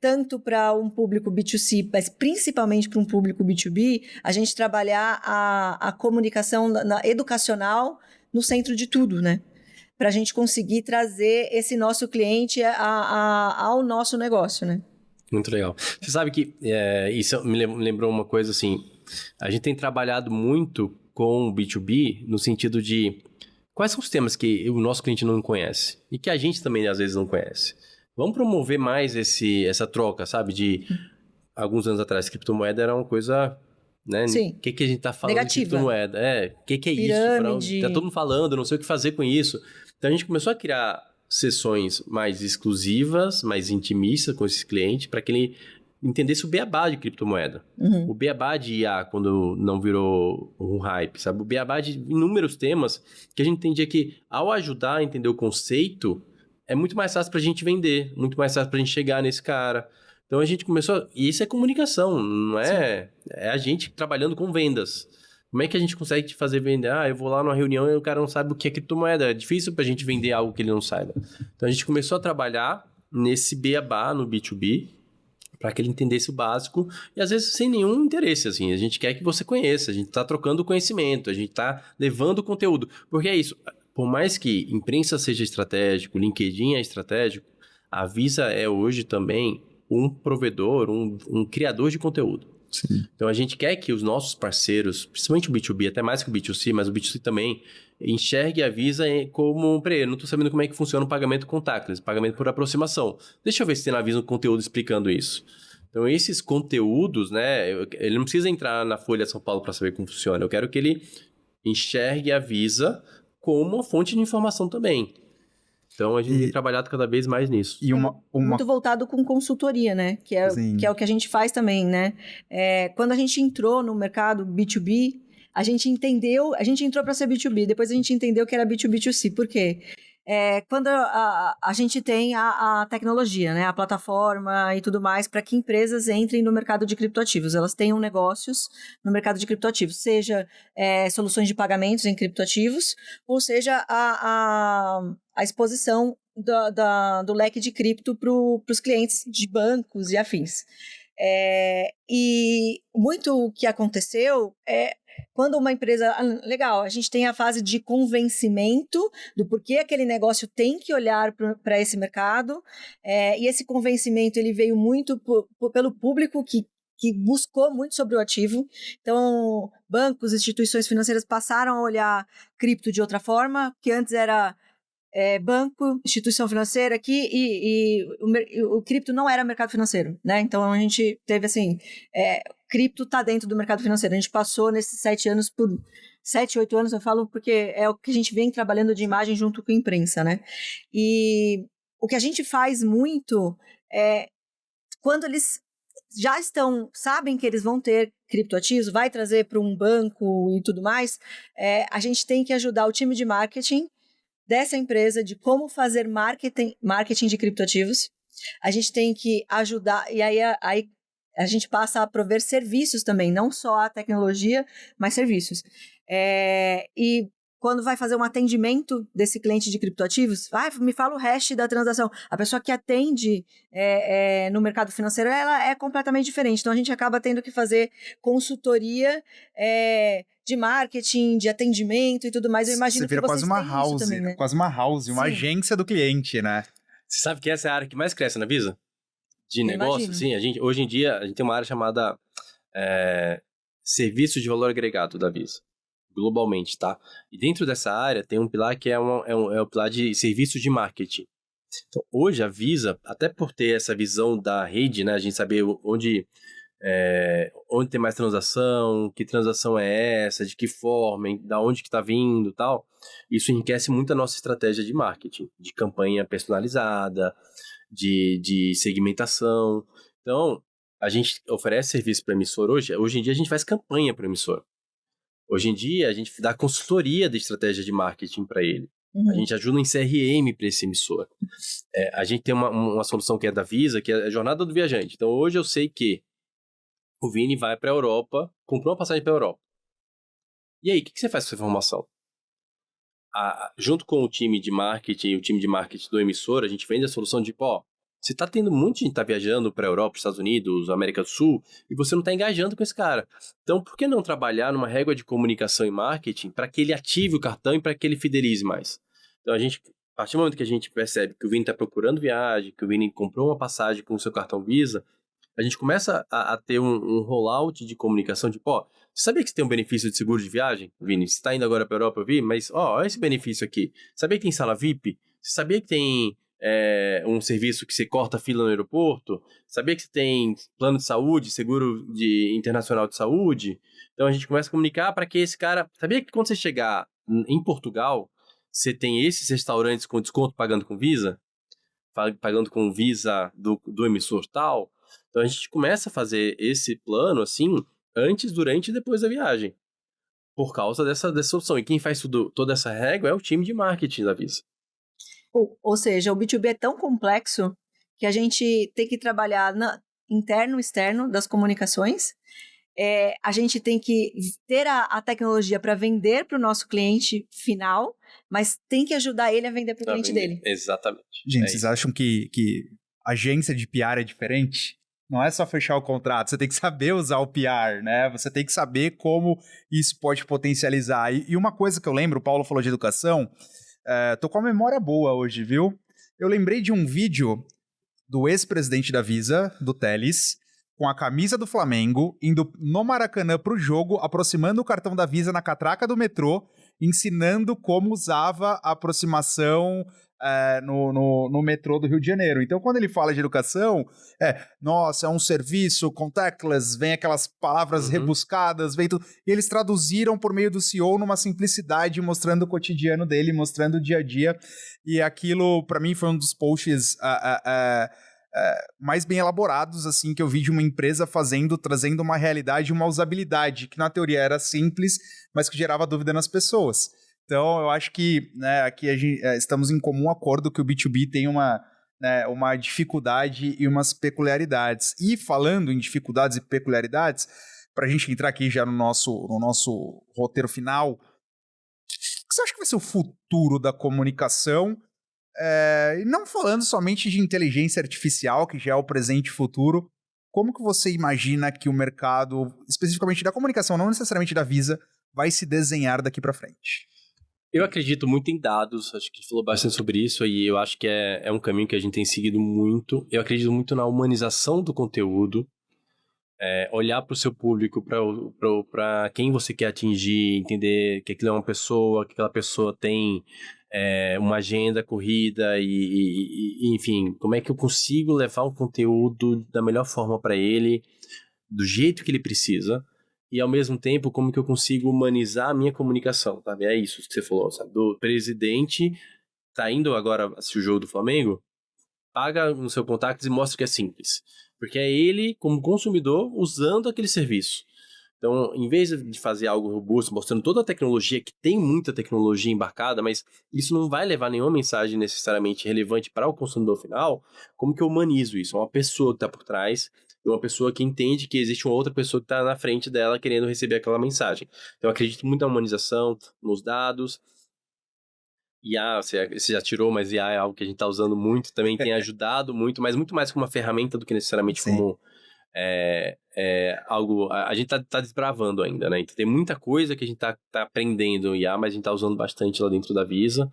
Tanto para um público B2C, mas principalmente para um público B2B, a gente trabalhar a comunicação educacional no centro de tudo, né? Para a gente conseguir trazer esse nosso cliente ao nosso negócio, né? Muito legal. Você sabe que isso me lembrou uma coisa assim, a gente tem trabalhado muito com o B2B no sentido de quais são os temas que o nosso cliente não conhece e que a gente também às vezes não conhece. Vamos promover mais essa troca, sabe? De alguns anos atrás, criptomoeda era uma coisa, né? Sim. O que a gente tá falando negativa. de criptomoeda? O que é pirâmide. isso? Tá todo mundo falando, não sei o que fazer com isso. Então a gente começou a criar sessões mais exclusivas, mais intimistas com esse cliente, para que ele entendesse o beabá de criptomoeda. Uhum. O beabá de IA, quando não virou um hype, sabe? O beabá de inúmeros temas que a gente entendia que, ao ajudar a entender o conceito, é muito mais fácil para a gente vender, muito mais fácil para a gente chegar nesse cara. Então a gente começou... E isso é comunicação, não é... Sim. É a gente trabalhando com vendas. Como é que a gente consegue te fazer vender? Eu vou lá numa reunião e o cara não sabe o que é criptomoeda. É difícil pra gente vender algo que ele não saiba. Então, a gente começou a trabalhar nesse beabá, no B2B, para que ele entendesse o básico e, às vezes, sem nenhum interesse, assim. A gente quer que você conheça, a gente tá trocando conhecimento, a gente tá levando conteúdo. Porque é isso, por mais que imprensa seja estratégico, LinkedIn é estratégico, a Visa é hoje também um provedor, um criador de conteúdo. Sim. Então, a gente quer que os nossos parceiros, principalmente o B2B, até mais que o B2C, mas o B2C também, enxergue a Visa como, peraí, eu não estou sabendo como é que funciona o pagamento contactless, pagamento por aproximação. Deixa eu ver se tem na Visa um conteúdo explicando isso. Então, esses conteúdos, né, ele não precisa entrar na Folha de São Paulo para saber como funciona. Eu quero que ele enxergue a Visa como uma fonte de informação também. Então, a gente tem trabalhado cada vez mais nisso. E Muito voltado com consultoria, né? Que é o que a gente faz também, né? Quando a gente entrou no mercado B2B, a gente entrou para ser B2B, depois a gente entendeu que era B2B2C. Por quê? Quando a gente tem a tecnologia, né? A plataforma e tudo mais, para que empresas entrem no mercado de criptoativos. Elas tenham negócios no mercado de criptoativos, seja soluções de pagamentos em criptoativos, ou seja, a exposição do leque de cripto para os clientes de bancos e afins. E muito o que aconteceu quando uma empresa... Legal, a gente tem a fase de convencimento do porquê aquele negócio tem que olhar para esse mercado, e esse convencimento ele veio muito pelo público que buscou muito sobre o ativo. Então, bancos, instituições financeiras passaram a olhar cripto de outra forma, que antes era banco, instituição financeira aqui, e o cripto não era mercado financeiro, né? Então, a gente teve assim... cripto está dentro do mercado financeiro. A gente passou nesses 7 anos por 7, 8 anos, eu falo porque é o que a gente vem trabalhando de imagem junto com a imprensa, né? E o que a gente faz muito quando eles já sabem que eles vão ter criptoativos, vai trazer para um banco e tudo mais, a gente tem que ajudar o time de marketing dessa empresa de como fazer marketing de criptoativos. A gente tem que ajudar, e aí a gente passa a prover serviços também, não só a tecnologia, mas serviços. E quando vai fazer um atendimento desse cliente de criptoativos, me fala o hash da transação. A pessoa que atende no mercado financeiro, ela é completamente diferente. Então, a gente acaba tendo que fazer consultoria de marketing, de atendimento e tudo mais. Eu imagino que vocês quase uma têm house, isso também, né? quase uma house, uma Sim. agência do cliente, né? Você sabe que essa é a área que mais cresce na Visa? De negócio, assim, hoje em dia, a gente tem uma área chamada Serviços de Valor Agregado da Visa, globalmente, tá? E dentro dessa área tem um pilar que é o pilar de serviços de marketing. Então, hoje a Visa, até por ter essa visão da rede, né, a gente saber onde tem mais transação, que transação é essa, de que forma, da onde que está vindo e tal, isso enriquece muito a nossa estratégia de marketing, de campanha personalizada, de segmentação. Então, a gente oferece serviço para emissor hoje em dia a gente faz campanha para o emissor. Hoje em dia a gente dá consultoria de estratégia de marketing para ele. Uhum. A gente ajuda em CRM para esse emissor. A gente tem uma solução que é da Visa, que é a jornada do viajante. Então, hoje eu sei que o Vini vai para a Europa, comprou uma passagem para a Europa. E aí, o que você faz com essa informação? Junto com o time de marketing e o time de marketing do emissor, a gente vende a solução de, você tá tendo muita gente que tá viajando para a Europa, Estados Unidos, América do Sul, e você não tá engajando com esse cara. Então, por que não trabalhar numa régua de comunicação e marketing para que ele ative o cartão e para que ele fidelize mais? Então, a partir do momento que a gente percebe que o Vini tá procurando viagem, que o Vini comprou uma passagem com o seu cartão Visa, a gente começa a ter um rollout de comunicação de, você sabia que você tem um benefício de seguro de viagem, Vini? Você está indo agora para a Europa, eu vi, mas olha esse benefício aqui. Sabia que tem sala VIP? Você sabia que tem um serviço que você corta fila no aeroporto? Sabia que você tem plano de saúde, seguro internacional de saúde? Então a gente começa a comunicar para que esse cara... Sabia que quando você chegar em Portugal, você tem esses restaurantes com desconto pagando com Visa? Pagando com Visa do emissor tal? Então a gente começa a fazer esse plano assim, antes, durante e depois da viagem. Por causa dessa opção. E quem faz toda essa régua é o time de marketing da Visa. Ou seja, o B2B é tão complexo que a gente tem que trabalhar interno e externo das comunicações. A gente tem que ter a tecnologia para vender para o nosso cliente final, mas tem que ajudar ele a vender para o cliente dele. Exatamente. Gente, vocês acham que agência de PR é diferente Não é só fechar o contrato, você tem que saber usar o PR, né? Você tem que saber como isso pode potencializar. E uma coisa que eu lembro, o Paulo falou de educação, tô com a memória boa hoje, viu? Eu lembrei de um vídeo do ex-presidente da Visa, do Teles, com a camisa do Flamengo, indo no Maracanã pro jogo, aproximando o cartão da Visa na catraca do metrô, ensinando como usava a aproximação no metrô do Rio de Janeiro. Então, quando ele fala de educação, nossa, é um serviço contactless, vem aquelas palavras rebuscadas, vem tudo. E eles traduziram por meio do CEO numa simplicidade, mostrando o cotidiano dele, mostrando o dia a dia. E aquilo, para mim, foi um dos posts mais bem elaborados, assim, que eu vi de uma empresa trazendo uma realidade, uma usabilidade, que na teoria era simples, mas que gerava dúvida nas pessoas. Então, eu acho que, né, aqui estamos em comum acordo que o B2B tem uma dificuldade e umas peculiaridades. E falando em dificuldades e peculiaridades, para a gente entrar aqui já no nosso roteiro final, o que você acha que vai ser o futuro da comunicação? E não falando somente de inteligência artificial, que já é o presente e futuro, como que você imagina que o mercado, especificamente da comunicação, não necessariamente da Visa, vai se desenhar daqui para frente? Eu acredito muito em dados, acho que a gente falou bastante sobre isso, e eu acho que é um caminho que a gente tem seguido muito. Eu acredito muito na humanização do conteúdo, olhar para o seu público, para quem você quer atingir, entender que aquilo é uma pessoa, que aquela pessoa tem uma agenda corrida, e enfim, como é que eu consigo levar o conteúdo da melhor forma para ele, do jeito que ele precisa. E, ao mesmo tempo, como que eu consigo humanizar a minha comunicação, sabe? É isso que você falou, sabe? Do presidente tá indo agora assistir o jogo do Flamengo, paga no seu contato e mostra que é simples. Porque é ele, como consumidor, usando aquele serviço. Então, em vez de fazer algo robusto, mostrando toda a tecnologia, que tem muita tecnologia embarcada, mas isso não vai levar nenhuma mensagem necessariamente relevante para o consumidor final, como que eu humanizo isso? É uma pessoa que está por trás, e uma pessoa que entende que existe uma outra pessoa que está na frente dela querendo receber aquela mensagem. Então, eu acredito muito na humanização, nos dados. IA, você já tirou, mas IA é algo que a gente está usando muito, também tem ajudado muito, mas muito mais como uma ferramenta do que necessariamente como algo... A gente tá desbravando ainda, né? Então, tem muita coisa que a gente tá aprendendo IA, mas a gente tá usando bastante lá dentro da Visa.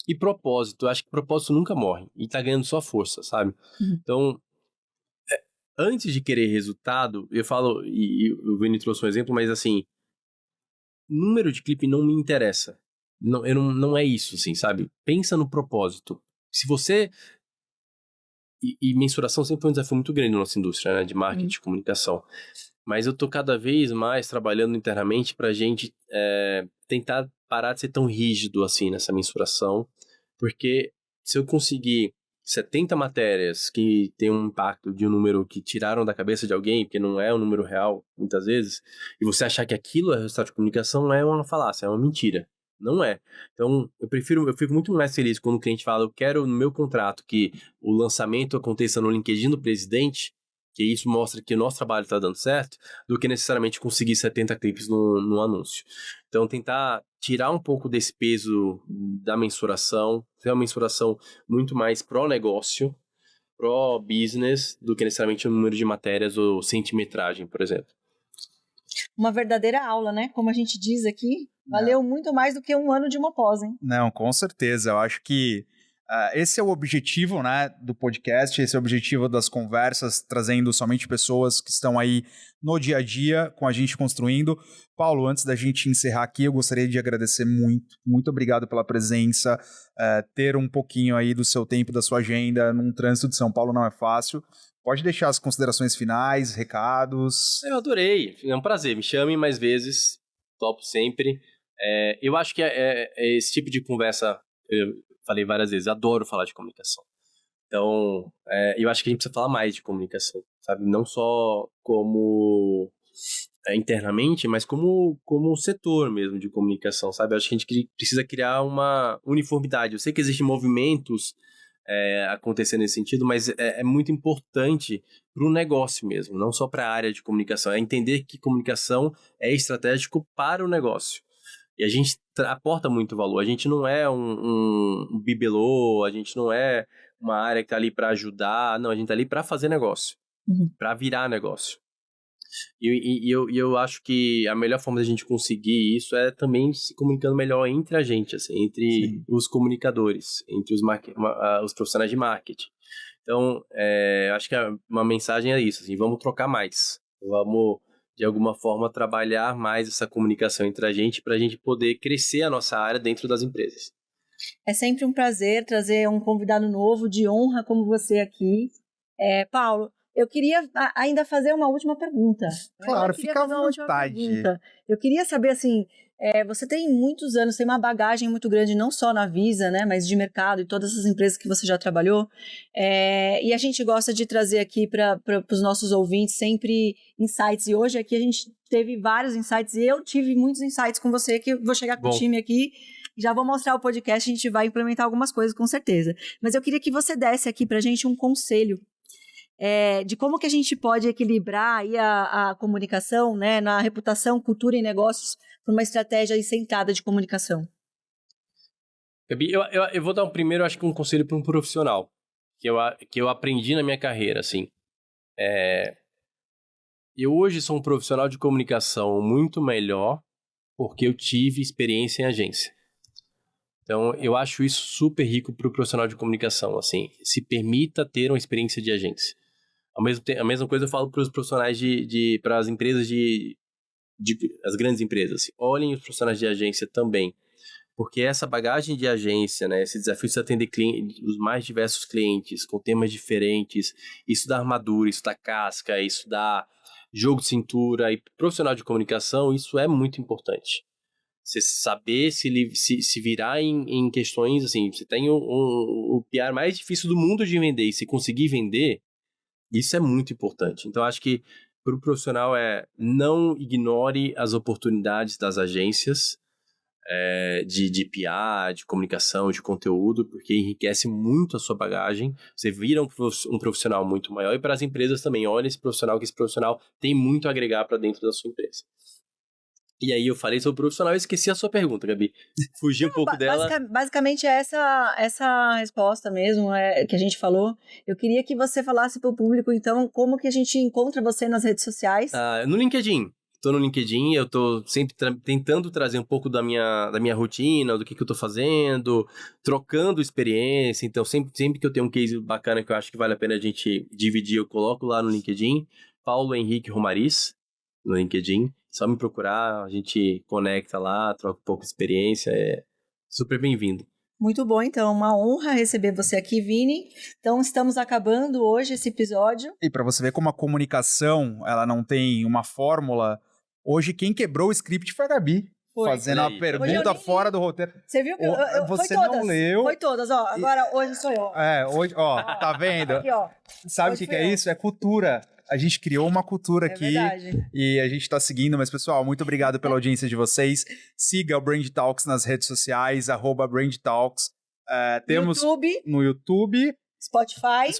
E propósito, eu acho que propósito nunca morre, e tá ganhando só força, sabe? Então, antes de querer resultado, eu falo, e o Vini trouxe um exemplo, mas assim, número de clipe não me interessa. Não é isso, assim, sabe? Pensa no propósito. Se você... E mensuração sempre foi um desafio muito grande na nossa indústria, né? De marketing, de comunicação. Mas eu tô cada vez mais trabalhando internamente pra gente tentar parar de ser tão rígido, assim, nessa mensuração. Porque se eu conseguir 70 matérias que tem um impacto de um número que tiraram da cabeça de alguém, porque não é um número real, muitas vezes, e você achar que aquilo é resultado de comunicação, é uma falácia, é uma mentira. Não é. Então, eu fico muito mais feliz quando o cliente fala, eu quero no meu contrato que o lançamento aconteça no LinkedIn do presidente, que isso mostra que o nosso trabalho está dando certo, do que necessariamente conseguir 70 cliques no anúncio. Então, tentar tirar um pouco desse peso da mensuração, ter uma mensuração muito mais pró-negócio, pró-business, do que necessariamente o número de matérias ou centimetragem, por exemplo. Uma verdadeira aula, né? Como a gente diz aqui, valeu muito mais do que um ano de uma pós, hein? Não, com certeza. Eu acho que esse é o objetivo, né, do podcast, esse é o objetivo das conversas, trazendo somente pessoas que estão aí no dia a dia com a gente construindo. Paulo, antes da gente encerrar aqui, eu gostaria de agradecer muito obrigado pela presença, ter um pouquinho aí do seu tempo, da sua agenda, num trânsito de São Paulo não é fácil. Pode deixar as considerações finais, recados. Eu adorei, é um prazer, me chame mais vezes, topo sempre. Eu acho que esse tipo de conversa, eu falei várias vezes, adoro falar de comunicação. Então, eu acho que a gente precisa falar mais de comunicação, sabe? Não só como internamente, mas como setor mesmo de comunicação, sabe? Eu acho que a gente precisa criar uma uniformidade. Eu sei que existem movimentos acontecendo nesse sentido, mas é muito importante para o negócio mesmo, não só para a área de comunicação. É entender que comunicação é estratégico para o negócio. E a gente aporta muito valor. A gente não é um bibelô, a gente não é uma área que tá ali para ajudar. Não, a gente tá ali para fazer negócio, para virar negócio. E eu acho que a melhor forma da gente conseguir isso é também se comunicando melhor entre a gente, assim, entre os comunicadores, entre os profissionais de marketing. Então, acho que uma mensagem é isso, assim, vamos trocar mais. Vamos, de alguma forma, trabalhar mais essa comunicação entre a gente para a gente poder crescer a nossa área dentro das empresas. É sempre um prazer trazer um convidado novo, de honra como você aqui. Paulo, eu queria ainda fazer uma última pergunta. Claro, fica à vontade. Eu queria saber, assim, você tem muitos anos, tem uma bagagem muito grande, não só na Visa, né, mas de mercado e todas as empresas que você já trabalhou. E a gente gosta de trazer aqui para os nossos ouvintes sempre insights. E hoje aqui a gente teve vários insights e eu tive muitos insights com você, que eu vou chegar com o time aqui. Já vou mostrar o podcast, a gente vai implementar algumas coisas, com certeza. Mas eu queria que você desse aqui para a gente um conselho de como que a gente pode equilibrar aí a comunicação, né, na reputação, cultura e negócios, para uma estratégia centrada de comunicação. Gabi, eu vou dar primeiro, acho que um conselho para um profissional, que eu aprendi na minha carreira, assim. Eu hoje sou um profissional de comunicação muito melhor porque eu tive experiência em agência. Então, eu acho isso super rico para o profissional de comunicação, assim, se permita ter uma experiência de agência. Ao mesmo tempo, a mesma coisa eu falo para os profissionais para as empresas as grandes empresas, assim, olhem os profissionais de agência também, porque essa bagagem de agência, né, esse desafio de atender os mais diversos clientes, com temas diferentes, isso dá armadura, isso dá casca, isso dá jogo de cintura, e profissional de comunicação, isso é muito importante. Você saber se virar em questões, assim, você tem o PR mais difícil do mundo de vender, e se conseguir vender, isso é muito importante. Então, acho que para o profissional não ignore as oportunidades das agências de PR, de comunicação, de conteúdo, porque enriquece muito a sua bagagem, você vira um profissional muito maior, e para as empresas também, olha esse profissional, que esse profissional tem muito a agregar para dentro da sua empresa. E aí eu falei sobre o profissional e esqueci a sua pergunta, Gabi. Fugi um pouco dela. Basicamente é essa resposta mesmo que a gente falou. Eu queria que você falasse para o público, então, como que a gente encontra você nas redes sociais. No LinkedIn. Estou no LinkedIn, eu estou sempre tentando trazer um pouco da minha rotina, do que eu estou fazendo, trocando experiência. Então, sempre que eu tenho um case bacana que eu acho que vale a pena a gente dividir, eu coloco lá no LinkedIn. Paulo Henrique Romariz, no LinkedIn. Só me procurar, a gente conecta lá, troca um pouco de experiência, é super bem-vindo. Muito bom, então, uma honra receber você aqui, Vini. Então, estamos acabando hoje esse episódio. E para você ver como a comunicação, ela não tem uma fórmula, hoje quem quebrou o script foi a Gabi. Fazendo uma pergunta fora do roteiro. Você viu que você foi todas, não leu. Foi todas, ó. Agora, hoje sou eu. Hoje, ó, tá vendo? Aqui, ó. Sabe o que é isso? É cultura. A gente criou uma cultura aqui verdade. E a gente tá seguindo, mas pessoal, muito obrigado pela audiência de vocês. Siga o Brand Talks nas redes sociais, @Brand Talks. Temos no YouTube, Spotify,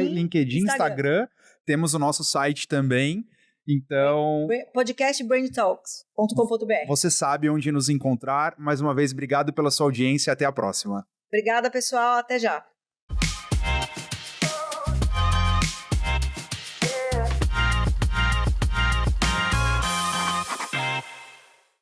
LinkedIn, Instagram. Temos o nosso site também. Então, podcastbrandtalks.com.br. Você sabe onde nos encontrar. Mais uma vez, obrigado pela sua audiência. Até a próxima. Obrigada, pessoal. Até já.